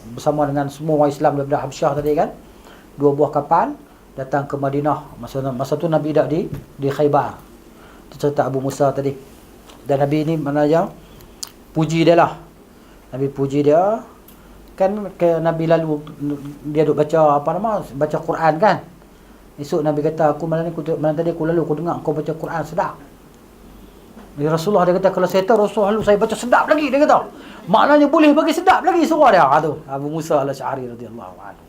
bersama dengan semua orang Islam daripada Habsyah tadi kan. 2 buah kapal datang ke Madinah. Masa tu Nabi dah di Khaybar. Itu cerita Abu Musa tadi. Dan Nabi ni mana aja puji dia lah. Nabi puji dia. Kan ke Nabi lalu dia duk baca baca Quran kan. Esok Nabi kata, malam tadi aku lalu aku dengar kau baca Quran sedap. Jadi Rasulullah dia kata, kalau saya tahu Rasulullah lalu saya baca sedap lagi, dia kata. Maknanya boleh bagi sedap lagi suara dia. Tu Abu Musa Al-Ash'ari radhiyallahu anhu.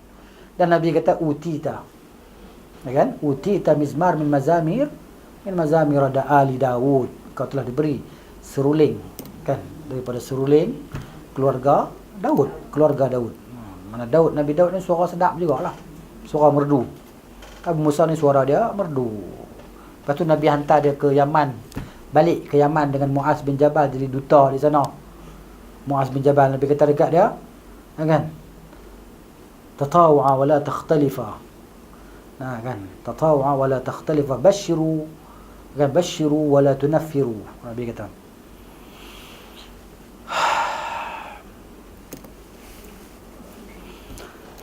Dan Nabi kata utita. Ya kan? Utita mizmar min mazamir ali Daud. Kau telah diberi seruling kan, daripada seruling keluarga Daud. Mana Daud, Nabi Daud ni suara sedap jugalah. Suara merdu. Abu Musa ni suara dia merdu. Lepas tu Nabi hantar dia ke Yaman. Balik ke Yaman dengan Muaz bin Jabal jadi duta di sana. Muaz bin Jabal, Nabi kata dekat dia, kan? Tataw'a wa la takhtalifa. Kan? Tataw'a wa la takhtalifa. Bashiru, kan? Bashiru wa la tunaffiru. Nabi kata.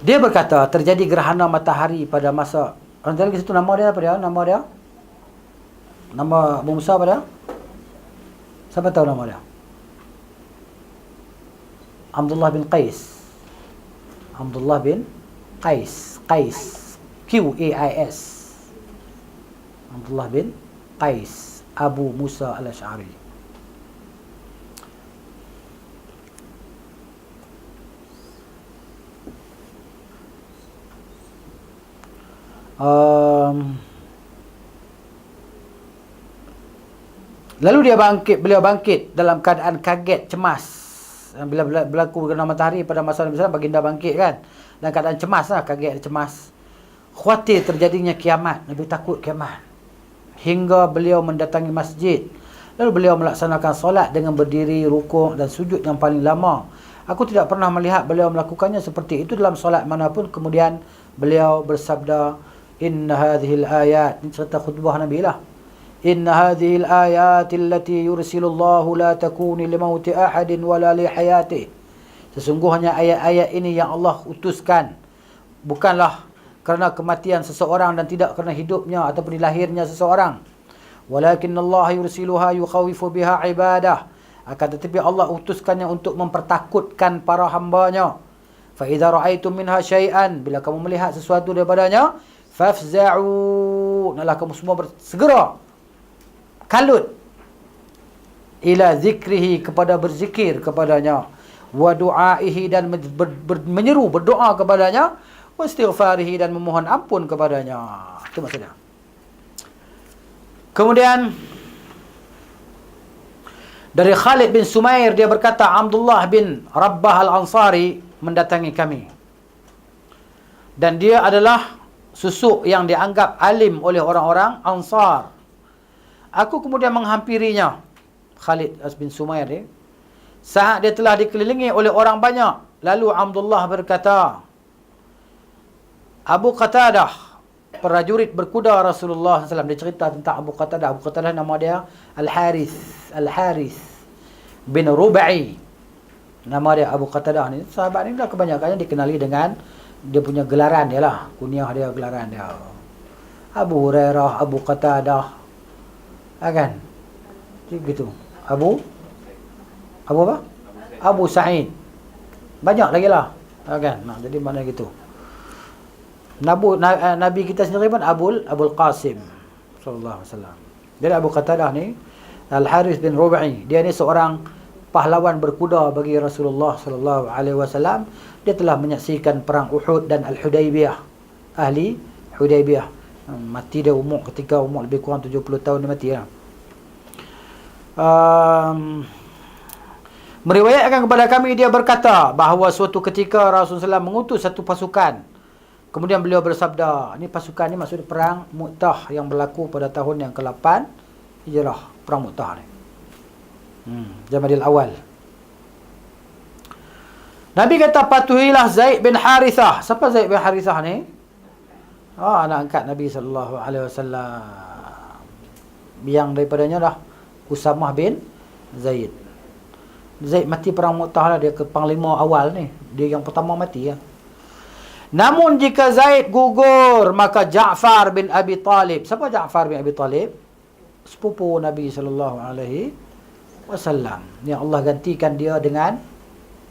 Dia berkata, terjadi gerhana matahari pada masa, nanti lagi situ nama dia apa dia? Nama Abu Musa apa dia? Siapa tahu nama dia? Abdullah bin Qais. Qais. Q-A-I-S. Abdullah bin Qais. Abu Musa Al-Ash'ari. Lalu beliau bangkit dalam keadaan kaget, cemas. Bila berlaku gerhana matahari pada masa Nabi SAW, baginda bangkit kan, dalam keadaan cemas lah, kaget, cemas. Khawatir terjadinya kiamat. Nabi takut kiamat. Hingga beliau mendatangi masjid. Lalu beliau melaksanakan solat dengan berdiri, rukuk dan sujud yang paling lama. Aku tidak pernah melihat beliau melakukannya seperti itu dalam solat manapun. Kemudian beliau bersabda, Inna hadhil ayat. Ini cerita khutbah Nabi lah. Inna hadhil ayat allati yursilullahu la takuni limauti ahadin wala li hayati. Sesungguhnya ayat-ayat ini yang Allah utuskan bukanlah kerana kematian seseorang dan tidak kerana hidupnya ataupun dilahirnya seseorang. Walakin Allah yursiluha yukhawifu biha ibadah. Akan tetapi Allah utuskannya untuk mempertakutkan para hambanya. Fa idza ra'aitum minha syai'an, bila kamu melihat sesuatu daripadanya, fafza'u, nalah kamu semua segera kalut ila zikrihi, kepada berzikir kepadanya, wa du'aihi, dan menyeru berdoa kepadanya, wa istighfarihi, dan memohon ampun kepadanya. Itu maksudnya. Kemudian dari Khalid bin Sumair, dia berkata, Abdullah bin Rabbah al-Ansari mendatangi kami. Dan dia adalah susuk yang dianggap alim oleh orang-orang Ansar. Aku kemudian menghampirinya, Khalid bin Sumair ni. Saat dia telah dikelilingi oleh orang banyak, lalu Abdullah berkata, Abu Qatadah, prajurit berkuda Rasulullah SAW. Dia cerita tentang Abu Qatadah. Abu Qatadah nama dia Al-Harith bin Rubai. Nama dia Abu Qatadah ni. Sahabat ni dah kebanyakannya dikenali dengan dia punya gelaran dia lah. Kunyah dia, gelaran dia. Abu Hurairah, Abu Qatadah. Kan? Gitu. Abu apa? Abu Sa'id. Banyak lagi lah. Kan? Nah, jadi mana gitu. Nabi kita sendiri pun Abul Qasim sallallahu alaihi wasallam. Jadi Abu Qatadah ni Al-Harith bin Rubai, dia ni seorang pahlawan berkuda bagi Rasulullah sallallahu alaihi wasallam. Dia telah menyaksikan perang Uhud dan Al-Hudaybiyah. Ahli Hudaybiyah. Mati dia ketika umur lebih kurang 70 tahun dia mati lah. Meriwayatkan kepada kami, dia berkata bahawa suatu ketika Rasulullah SAW mengutus satu pasukan. Kemudian beliau bersabda, ni pasukan ni maksud perang Mu'tah yang berlaku pada tahun yang ke-8 Hijrah, perang Mu'tah ni. Jamadil Awal. Nabi kata, patuhilah Zaid bin Harithah. Siapa Zaid bin Harithah ni? Anak angkat Nabi SAW. Yang daripadanya dah Usamah bin Zaid. Zaid mati perang Mu'tah lah, dia ke panglima awal ni. Dia yang pertama mati ya. Namun jika Zaid gugur, maka Ja'far bin Abi Talib. Siapa Ja'far bin Abi Talib? Sepupu Nabi sallallahu alaihi wasallam. Yang Allah gantikan dia dengan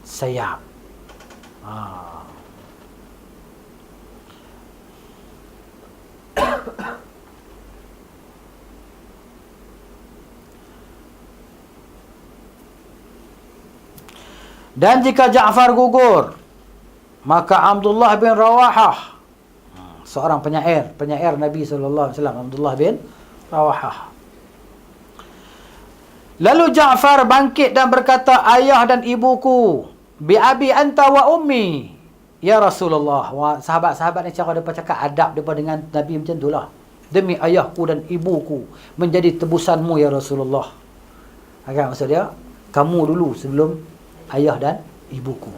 sayap. Dan jika Ja'far gugur, maka Abdullah bin Rawahah, seorang penyair Nabi sallallahu alaihi wasallam, Abdullah bin Rawahah. Lalu Ja'far bangkit dan berkata, ayah dan ibuku, bi abi anta wa ummi, ya Rasulullah. Wah, sahabat-sahabat ni cara depa cakap adab depa dengan Nabi macam itulah. Demi ayahku dan ibuku menjadi tebusanmu ya Rasulullah. Agak maksud dia, kamu dulu sebelum ayah dan ibuku.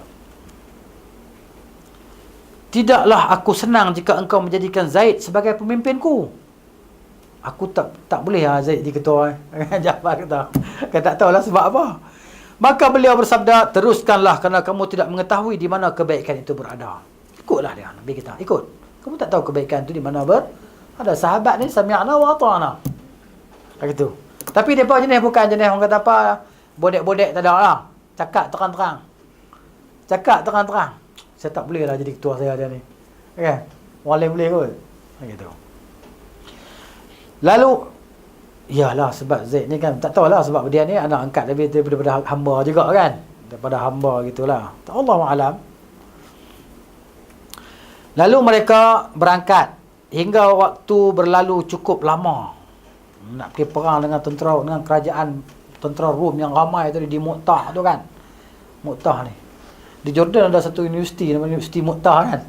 Tidaklah aku senang jika engkau menjadikan Zaid sebagai pemimpinku. Aku tak boleh Zaid jadi ketua. Ja'far kata. Kata tak tahulah sebab apa. Maka beliau bersabda, teruskanlah kerana kamu tidak mengetahui di mana kebaikan itu berada. Ikutlah dia. Nabi kita, ikut. Kamu tak tahu kebaikan itu di mana berada. Sahabat ni sami'na wa ata'na. Begitu. Tapi depa jenis bukan jenis orang kata apa, bodek-bodek tak ada lah. Cakap terang-terang. Saya tak boleh lah jadi ketua saya dia ni. Kan? Orang lain boleh kot. Begitu. Lalu, iyalah sebab Zaid ni kan, tak tahulah sebab dia ni anak angkat daripada hamba juga kan. Daripada hamba gitulah. Allahu'alam. Lalu mereka berangkat. Hingga waktu berlalu cukup lama. Nak pergi perang dengan kerajaan tentera Rom yang ramai tadi di Mu'tah tu kan. Mu'tah ni. Di Jordan ada satu universiti namanya Universiti Mu'tah kan.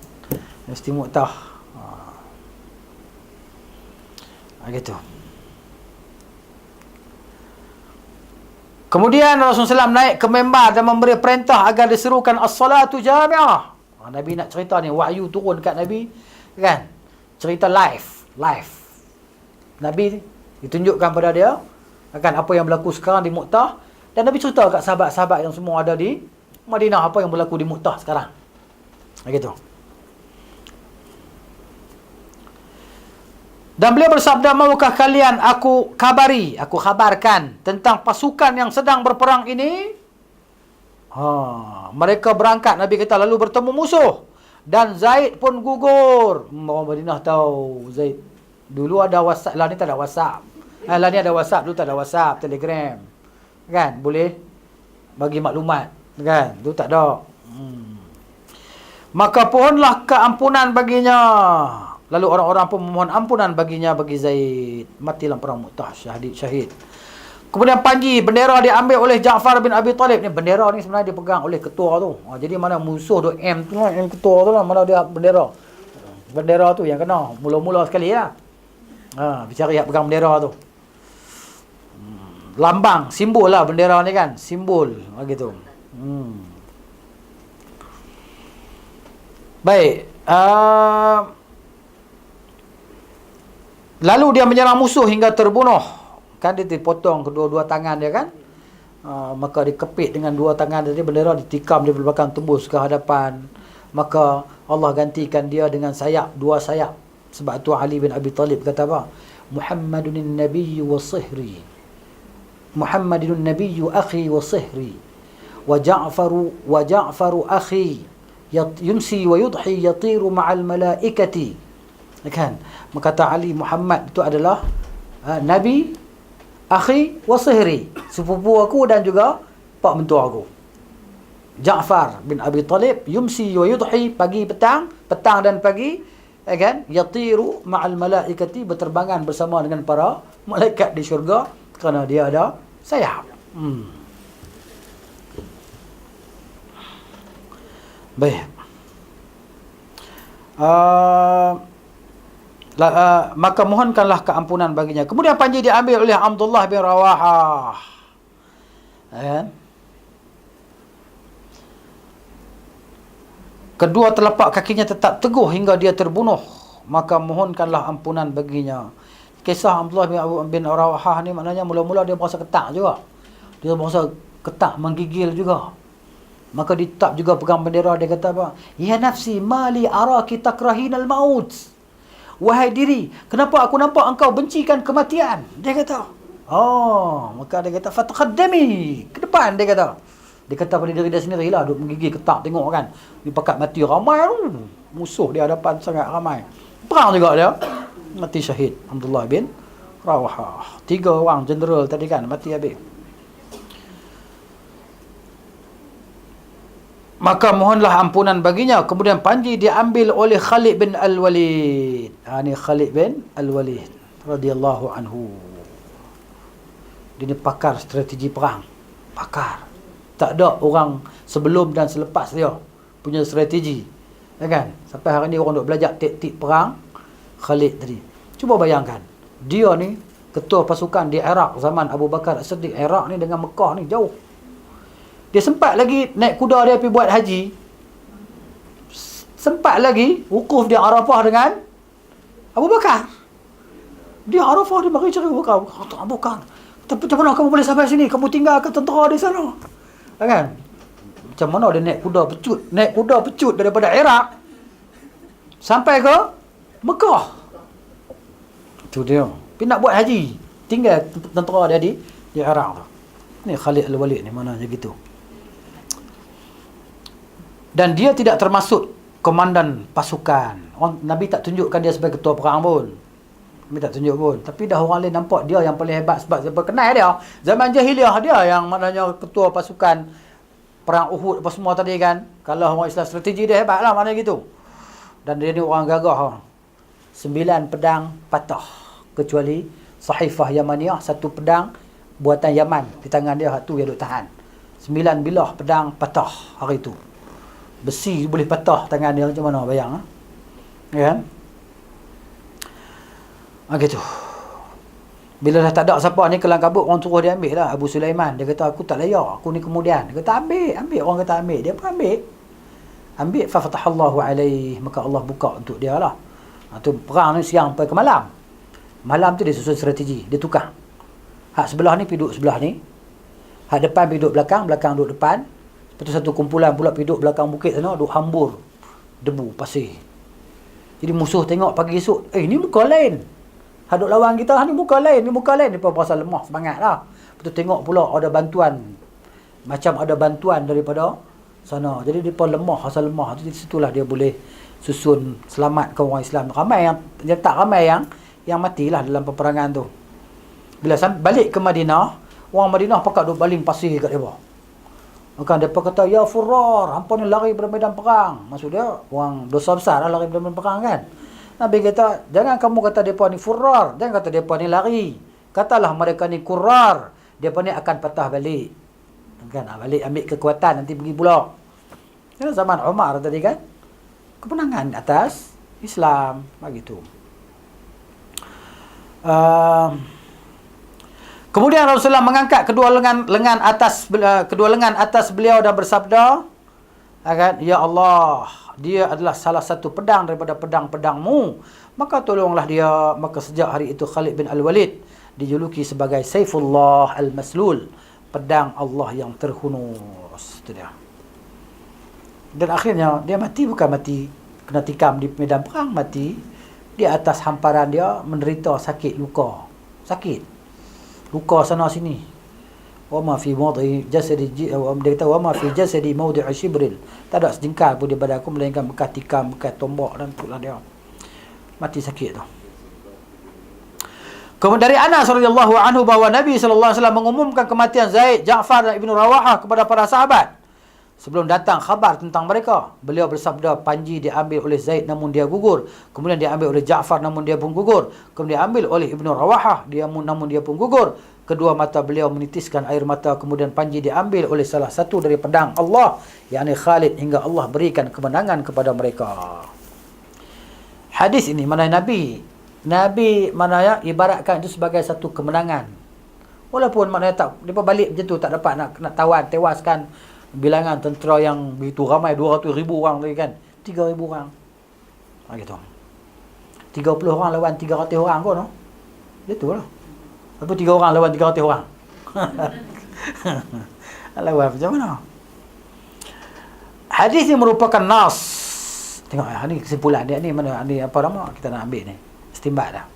Universiti Mu'tah. Gitu. Kemudian Rasulullah SAW naik ke mimbar dan memberi perintah agar diserukan as-salatu jami'ah. Nabi nak cerita ni, wahyu turun dekat Nabi kan. Cerita live. Nabi ditunjukkan pada dia akan apa yang berlaku sekarang di Mu'tah, dan Nabi cerita kat sahabat-sahabat yang semua ada di Madinah apa yang berlaku di Mu'tah sekarang. Begitu. Dan beliau bersabda, maukah kalian aku kabarkan tentang pasukan yang sedang berperang ini? Mereka berangkat, Nabi kata, lalu bertemu musuh. Dan Zaid pun gugur. Orang Madinah tahu Zaid. Dulu ada WhatsApp, lah ni tak ada WhatsApp. Lah ni ada WhatsApp, dulu tak ada WhatsApp, Telegram. Kan? Boleh bagi maklumat. Kan? Dulu tak ada. Maka pohonlah keampunan baginya. Lalu orang-orang pun memohon ampunan baginya, bagi Zaid. Matilah perang Mu'tah, syahid. Kemudian panji, bendera diambil oleh Ja'far bin Abi Talib. Ni bendera ni sebenarnya dipegang oleh ketua tu. Jadi mana musuh tu M tu lah, M ketua tu lah, mana dia bendera. Bendera tu yang kena. Mula-mula sekali lah. Bicara yang pegang bendera tu. Lambang, simbol lah bendera ni kan. Simbol. Begitu. Baik. Lalu dia menyerang musuh hingga terbunuh. Kan dia dipotong kedua-dua tangan dia kan. Maka dikepit dengan dua tangan dia, bendera ditikam di belakang tembus ke hadapan. Maka Allah gantikan dia dengan sayap, dua sayap. Sebab tu Ali bin Abi Talib kata apa? Muhammadun nabiyyu wa sihri. Muhammadun nabiyyu akhi wa sihri. Wa Ja'faru akhi yumsi wa yudhi yatiru ma'al malaikati. Kan? Maka kata Ali, Muhammad itu adalah nabi, akhi wa sihri, sepupu aku dan juga pak mentua aku. Ja'far bin Abi Talib yumsi wa yudhi, pagi petang, petang dan pagi, kan? Yatiru ma'al malaikati, berterbangan bersama dengan para malaikat di syurga kerana dia ada sayap. Baik. Maka mohonkanlah keampunan baginya. Kemudian panji diambil oleh Abdullah bin Rawahah. Kedua telapak kakinya tetap teguh hingga dia terbunuh. Maka mohonkanlah ampunan baginya. Kisah Abdullah bin Rawahah ni maknanya mula-mula dia berasa ketak juga. Dia berasa ketak, menggigil juga. Maka ditap juga pegang bendera. Dia kata apa? Ya nafsi mali araki takrahinal maut. Wahai diri, kenapa aku nampak engkau bencikan kematian? Dia kata. Maka dia kata fataqaddami, ke depan dia kata. Dia kata pada diri dia sendiri lah, duk menggigil ketak tengok kan. Dia pakat mati ramai tu. Musuh di hadapan sangat ramai. Perang juga dia. Mati syahid Abdullah bin Rawahah. 3 orang jeneral tadi kan mati habis. Maka mohonlah ampunan baginya. Kemudian panji diambil oleh Khalid bin Al-Walid. Ini Khalid bin Al-Walid radhiyallahu anhu. Dia ni pakar strategi perang. Pakar. Tak ada orang sebelum dan selepas dia punya strategi. Ya kan? Sampai hari ni orang duk belajar taktik perang Khalid tadi. Cuba bayangkan. Dia ni ketua pasukan di Iraq zaman Abu Bakar As-Siddiq. Iraq ni dengan Mekah ni jauh. Dia sempat lagi naik kuda dia pergi buat haji. Sempat lagi wukuf di Arafah dengan Abu Bakar. Dia Arafah, dia mari cari Abu Bakar. Kata Abu Bakar, tapi macam mana kamu boleh sampai sini? Kamu tinggalkan tentera di sana. Kan? Macam mana dia naik kuda pecut? Naik kuda pecut daripada Iraq sampai ke Mekah. Itu dia. Pergi nak buat haji. Tinggal tentera dia di Iraq tu. Ni Khalid Al-Walid ni maknanya gitu. Dan dia tidak termasuk komandan pasukan. Nabi tak tunjukkan dia sebagai ketua perang pun. Nabi tak tunjuk pun. Tapi dah orang lain nampak dia yang paling hebat sebab siapa kenal dia. Zaman jahiliah dia yang maknanya ketua pasukan perang Uhud apa semua tadi kan. Kalau orang Islam strategi dia hebat lah maknanya gitu. Dan dia ni orang gagah. 9 pedang patah. Kecuali Sahifah Yamaniyah, 1 pedang buatan Yaman di tangan dia, tu yang duk tahan. 9 bilah pedang patah hari tu. Besi boleh patah tangan dia, macam mana bayang ya kan? Gitu. Bila dah tak ada siapa ni kelang kabut, orang suruh dia ambil lah Abu Sulaiman. Dia kata aku tak layak, aku ni kemudian. Dia kata ambil. Orang kata ambil, dia pun ambil. Fa fatahallahu alaihi, maka Allah buka untuk dia lah. Tu perang ni siang sampai ke malam. Malam tu dia susun strategi, dia tukar. Hak sebelah ni pergi duduk sebelah ni. Hak depan pergi duduk belakang, belakang duduk depan. Lepas tu satu kumpulan pula pergi duduk belakang bukit sana, duduk hambur debu, pasir. Jadi musuh tengok pagi esok, ni muka lain. Hak duduk lawan kita, ni muka lain. Dia pun berasa lemah semangat lah. Lepas tu tengok pula ada bantuan. Macam ada bantuan daripada sana. Jadi dia pun lemah, rasa lemah. Jadi situlah dia boleh susun selamatkan orang Islam. Ramai yang tak ramai yang matilah dalam peperangan tu. Bila balik ke Madinah, orang Madinah pakat duk baling pasir kat depa. Maka depa kata, "Ya Furrar, hampa ni lari dari medan perang." Maksud dia, orang dosa besar lah lari dari medan perang kan. Nabi kata, "Jangan kamu kata depa ni Furrar, jangan kata depa ni lari. Katalah mereka ni Qurrar, depa ni akan patah balik." Kan, balik ambil kekuatan nanti pergi pula. Kan zaman Umar tadi kan. Kemenangan atas Islam, begitu. Kemudian Rasulullah mengangkat kedua lengan atas beliau dan bersabda, ya Allah, dia adalah salah satu pedang daripada pedang-pedangmu, maka tolonglah dia. Maka sejak hari itu Khalid bin Al-Walid dijuluki sebagai Saifullah Al-Maslul, pedang Allah yang terhunus. Itu dia. Dan akhirnya dia mati, bukan mati kena tikam di medan perang, mati di atas hamparan dia, menderita sakit, luka. Sakit. Luka sana sini. Wa ma fi mawdi jasadi, dia kata wa ma fi jasadi mawdi' shibril. Tak ada sejengkal pun di badan aku melainkan bekas tikam, bekas tombak, dan itulah dia. Mati sakit tu. Kemudian dari Anas radhiyallahu anhu bahawa Nabi sallallahu alaihi wasallam mengumumkan kematian Zaid, Ja'far dan Ibnu Rawahah kepada para sahabat. Sebelum datang khabar tentang mereka, beliau bersabda, panji diambil oleh Zaid namun dia gugur. Kemudian diambil oleh Ja'far namun dia pun gugur. Kemudian diambil oleh Ibnu Rawahah namun dia pun gugur. Kedua mata beliau menitiskan air mata. Kemudian panji diambil oleh salah satu dari pedang Allah, yakni Khalid, hingga Allah berikan kemenangan kepada mereka. Hadis ini mana Nabi mana ya ibaratkan itu sebagai satu kemenangan. Walaupun maknanya tak depa balik macam tu, tak dapat nak tawan tewaskan bilangan tentera yang begitu ramai, 200,000 orang tadi kan, 3,000 orang. Gitu. 30 orang lawan 300 orang kot, no? Itulah. Apa 3 orang lawan 300 orang? Lawan macam mana? Hadis ini merupakan nas. Tengok ni kesimpulan dia ni, mana ni apa nama kita nak ambil ni. Istinbat dah.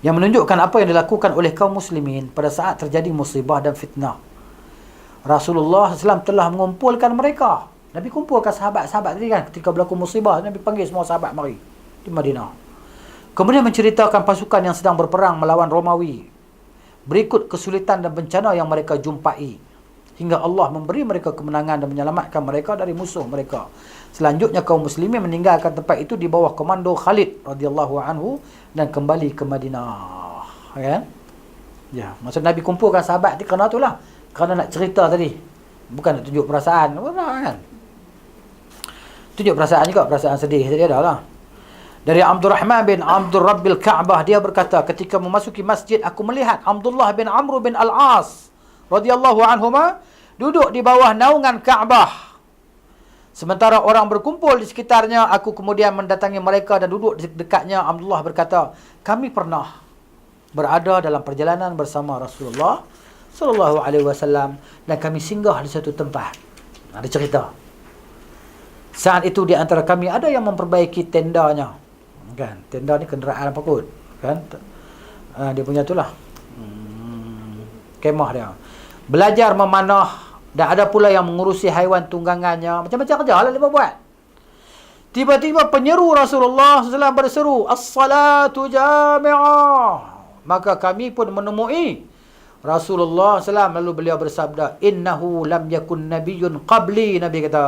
Yang menunjukkan apa yang dilakukan oleh kaum muslimin pada saat terjadi musibah dan fitnah. Rasulullah SAW telah mengumpulkan mereka. Nabi kumpulkan sahabat-sahabat tadi kan, ketika berlaku musibah, Nabi panggil semua sahabat mari di Madinah. Kemudian menceritakan pasukan yang sedang berperang melawan Romawi. Berikut kesulitan dan bencana yang mereka jumpai, hingga Allah memberi mereka kemenangan dan menyelamatkan mereka dari musuh mereka. Selanjutnya kaum muslimin meninggalkan tempat itu di bawah komando Khalid radhiyallahu anhu dan kembali ke Madinah. Kan? Ya, maksud Nabi kumpulkan sahabat itu kerana itulah. Kerana nak cerita tadi, bukan nak tunjuk perasaan. Kan? Tunjuk perasaan juga, perasaan sedih tadi ada lah. Dari Abdurrahman bin Abdul Rabbil Ka'bah, dia berkata, ketika memasuki masjid aku melihat Abdullah bin Amr bin Al-As radhiyallahu anhuma duduk di bawah naungan Ka'bah. Sementara orang berkumpul di sekitarnya, aku kemudian mendatangi mereka dan duduk di dekatnya. Abdullah berkata, kami pernah berada dalam perjalanan bersama Rasulullah sallallahu alaihi wasallam dan kami singgah di satu tempat. Ada cerita. Saat itu di antara kami ada yang memperbaiki tendanya. Kan? Tenda ni kenderaan apa kot? Kan? Dia punya itulah. Kemah dia. Belajar memanah dan ada pula yang mengurusi haiwan tunggangannya. Macam-macam kerja lah dia buat. Tiba-tiba penyeru Rasulullah SAW berseru, "As-salatu jami'ah." Maka kami pun menemui Rasulullah SAW, lalu beliau bersabda, "Innahu lam yakun nabiyyun qabli." Nabi kata,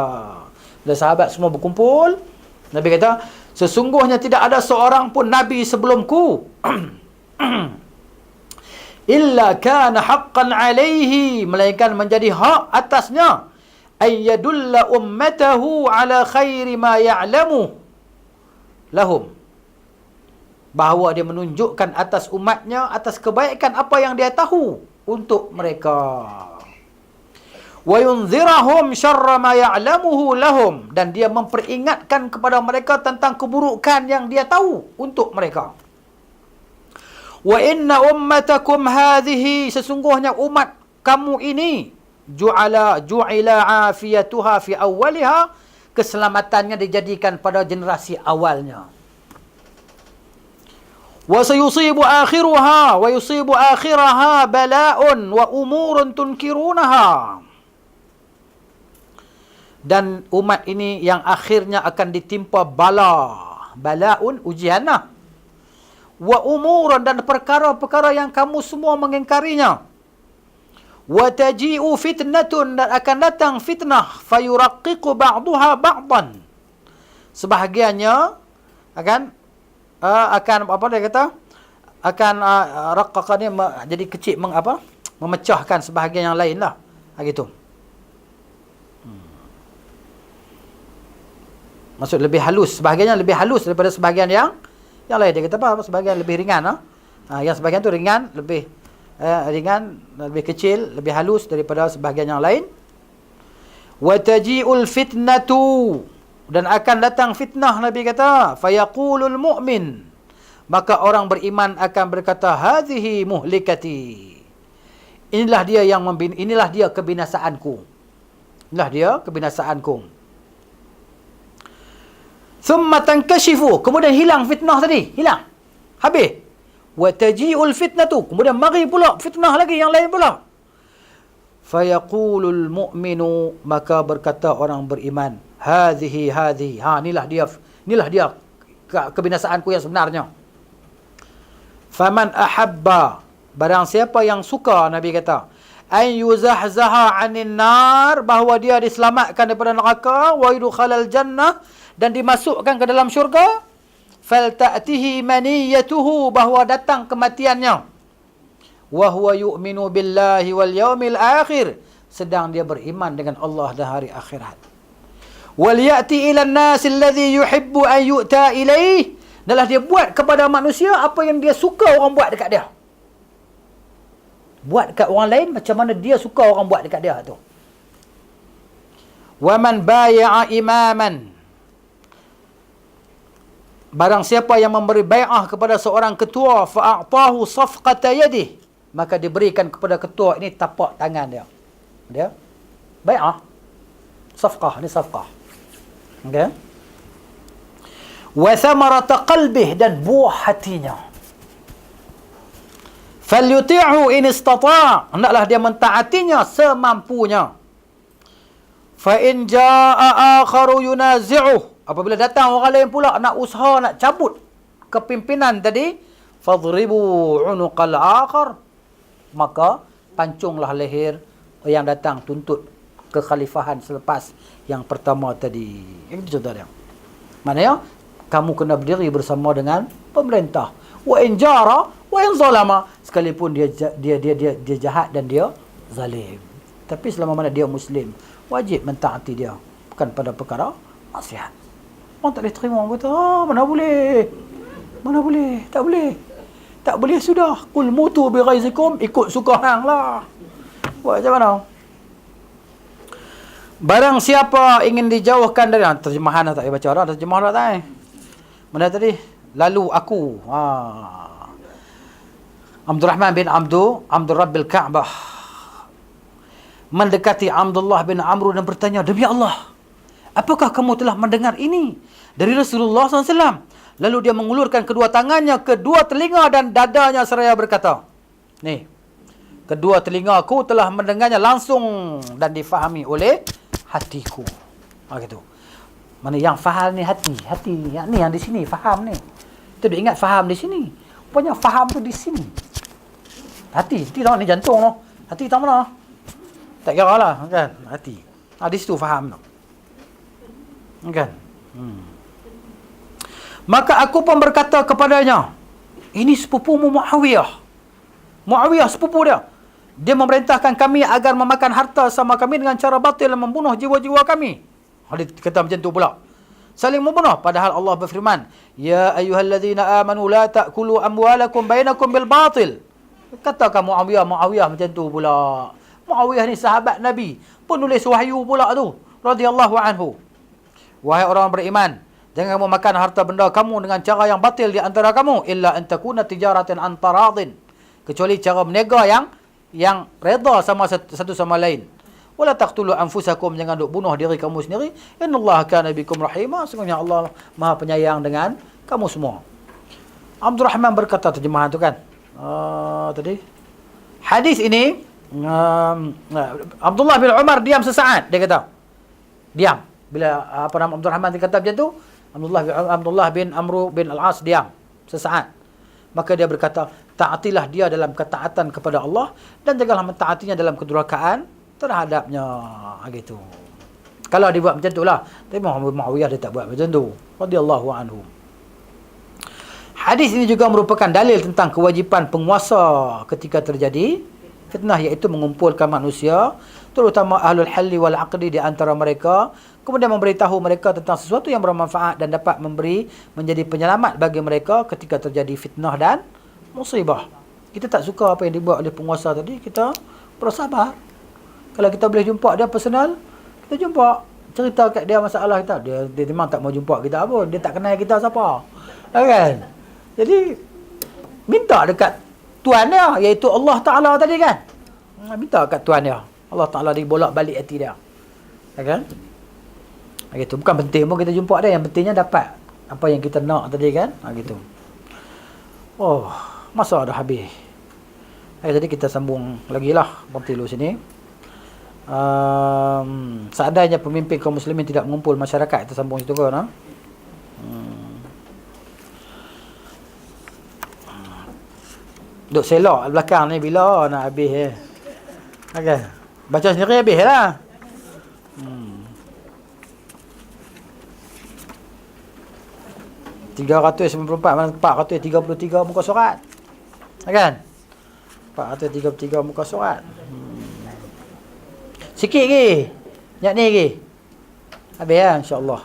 bila sahabat semua berkumpul, Nabi kata, sesungguhnya tidak ada seorang pun nabi sebelumku illa kana haqqan alaihi, melainkan menjadi hak atasnya, ayyadulla ummatahu ala khairi ma ya'lamu lahum, bahawa dia menunjukkan atas umatnya atas kebaikan apa yang dia tahu untuk mereka. Wa yunzirahum syarra ma ya'lamuhu lahum, dan dia memperingatkan kepada mereka tentang keburukan yang dia tahu untuk mereka. Wa inna ummatakum hadhihi, sesungguhnya umat kamu ini, ju'ila afiyatuha fi awwaliha, keselamatannya dijadikan pada generasi awalnya. Wa sayusibu akhiruha wa yusibu akhiraha bala'un wa umurun tunkirunaha, dan umat ini yang akhirnya akan ditimpa bala'un ujian lah, wa umurun, dan perkara-perkara yang kamu semua mengingkarinya, wa taji'u fitnatun, dan akan datang fitnah, fayuraqqiqu ba'duha ba'dan, sebahagiannya akan apa dia kata, akan raqqaqa ni jadi kecil, memecahkan sebahagian yang lain lah, gitu. Maksud lebih halus, sebahagiannya lebih halus daripada sebahagian yang lain. Dia kata apa? Sebahagian lebih ringan, yang sebahagian tu ringan, lebih ringan, lebih kecil, lebih halus daripada sebahagian yang lain. Wa taji'ul fitnatu, dan akan datang fitnah, Nabi kata, fayaqulul mu'min, maka orang beriman akan berkata, hadhihi muhlikati, inilah dia kebinasaanku. Inilah dia kebinasaanku. Thumma tankashifu, kemudian hilang fitnah tadi, hilang, habis. Wa taji'ul fitnatu, kemudian mari pula fitnah lagi yang lain pula. Fayaqulul mu'minu, maka berkata orang beriman, hadhihi, inilah dia kebinasaanku yang sebenarnya. Faman ahabba, barang siapa yang suka, Nabi kata, an yuzahzaha 'anil nar, bahawa dia diselamatkan daripada neraka, wa yudkhalal jannah, dan dimasukkan ke dalam syurga, falta'tihi maniyatuhu, bahawa datang kematiannya, wa huwa yu'minu billahi wal yaumil akhir, sedang dia beriman dengan Allah dan hari akhirat. Wal ya'ti ila an-nas alladhi yuhibbu an yu'ta ilaih, adalah dia buat kepada manusia apa yang dia suka orang buat dekat dia. Buat dekat orang lain macam mana dia suka orang buat dekat dia tu. Wa man baya'a imaman, barang siapa yang memberi bai'ah kepada seorang ketua, fa'a'tahu safqata yadih, maka diberikan kepada ketua ini tapak tangan dia. Dia bai'ah, safqah, ni safqah. Okey. Wa thamarata qalbih, dan buah hatinya. Falyuti'hu in istata', hendaklah dia mentaatinya semampunya. Fa in jaa'a akharu yunazi'uh, apabila datang orang lain pula nak usaha nak cabut kepimpinan tadi, fadribu unuqal akhar, maka pancunglah leher yang datang tuntut kekhalifahan selepas yang pertama tadi. Itu contoh dia. Maknanya kamu kena berdiri bersama dengan pemerintah. Wa in jara wa in zalama, sekalipun dia jahat dan dia zalim, tapi selama mana dia muslim, wajib mentaati dia, bukan pada perkara maksiat. Orang tak boleh terima, orang kata, mana boleh, tak boleh sudah, kul mutu bi ghaizikum, ikut suka hang lah. Buat macam mana? Barang siapa ingin dijauhkan dari, terjemahan tak payah baca dah, terjemah dah tak. Mana tadi? Lalu aku, Abdul Rahman bin Abdul Rabbil Ka'bah mendekati Abdullah bin Amr dan bertanya, demi Allah, apakah kamu telah mendengar ini dari Rasulullah SAW? Lalu dia mengulurkan kedua tangannya, kedua telinga dan dadanya seraya berkata, ni, kedua telingaku telah mendengarnya langsung dan difahami oleh hatiku. Gitu. Mana yang faham ni hati yang ni, yang di sini faham ni. Kita dia ingat faham di sini. Rupanya faham tu di sini. Hati tak ni jantung tu. Hati tak mana? Tak kira lah kan, hati. Di situ faham tu. Kan? Maka aku pun berkata kepadanya, ini sepupumu Muawiyah. Muawiyah sepupu dia. Dia memerintahkan kami agar memakan harta sama kami dengan cara batil dan membunuh jiwa-jiwa kami. Dia kata macam tu pula. Saling membunuh. Padahal Allah berfirman, ya ayyuhallazina amanu la ta'kulu amwalakum bainakum bil batil. Kata kamu Muawiyah macam tu pula. Muawiyah ni sahabat Nabi, penulis wahyu pula tu, radhiyallahu anhu. Wahai orang beriman, jangan kamu makan harta benda kamu dengan cara yang batil di antara kamu, illa an takuna tijaratan an taradin, kecuali cara berniaga yang redha sama satu sama lain. Wala taqtulu anfusakum, jangan duk bunuh diri kamu sendiri. Innallaha kana bikum rahima, sesungguhnya Allah Maha penyayang dengan kamu semua. Abdul Rahman berkata, terjemahan tu kan. Tadi hadis ini, Abdullah bin Umar diam sesaat, dia kata. Diam. Bila nama Abdul Rahman kata macam tu, Abdullah bin Amr bin Al-As diam sesaat. Maka dia berkata, taatilah dia dalam ketaatan kepada Allah dan janganlah mentaatinya dalam kedurhakaan terhadapnya. Gitu. Kalau dia buat macam tu lah. Tapi Muawiyah dia tak buat macam tu, radhiyallahu anhu. Hadis ini juga merupakan dalil tentang kewajipan penguasa ketika terjadi fitnah, iaitu mengumpulkan manusia, terutama ahlul halli wal aqdi, di antara mereka kemudian memberitahu mereka tentang sesuatu yang bermanfaat dan dapat menjadi penyelamat bagi mereka ketika terjadi fitnah dan musibah. Kita tak suka apa yang dibuat oleh penguasa tadi, kita bersabar. Kalau kita boleh jumpa dia personal, kita jumpa, cerita kat dia masalah kita. Dia memang tak mau jumpa kita pun, dia tak kenal kita siapa. Kan? Jadi minta dekat Tuhan dia, iaitu Allah Ta'ala tadi kan. Minta dekat Tuhan dia. Allah Ta'ala dibolak balik hati dia. Kan? Gitu. Bukan penting pun kita jumpa dia, yang pentingnya dapat apa yang kita nak tadi kan. Gitu. Oh, masa dah habis. Jadi kita sambung lagi lah bertilu sini. Seandainya pemimpin kaum muslimin tidak mengumpul masyarakat, kita sambung situ kan. Duk selok belakang ni bila nak habis okey, baca sendiri habis lah. 394 433 muka surat. Kan? 433 muka surat. Sikit lagi. Nyak ni lagi. Habis ya insya-Allah.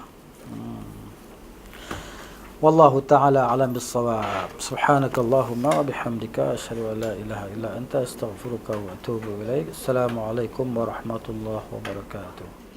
Wallahu ta'ala alam bis-shawab. Subhanakallahumma wa bihamdika asyhadu an la ilaha illa anta astaghfiruka wa atubu ilaik. Assalamualaikum warahmatullahi wabarakatuh.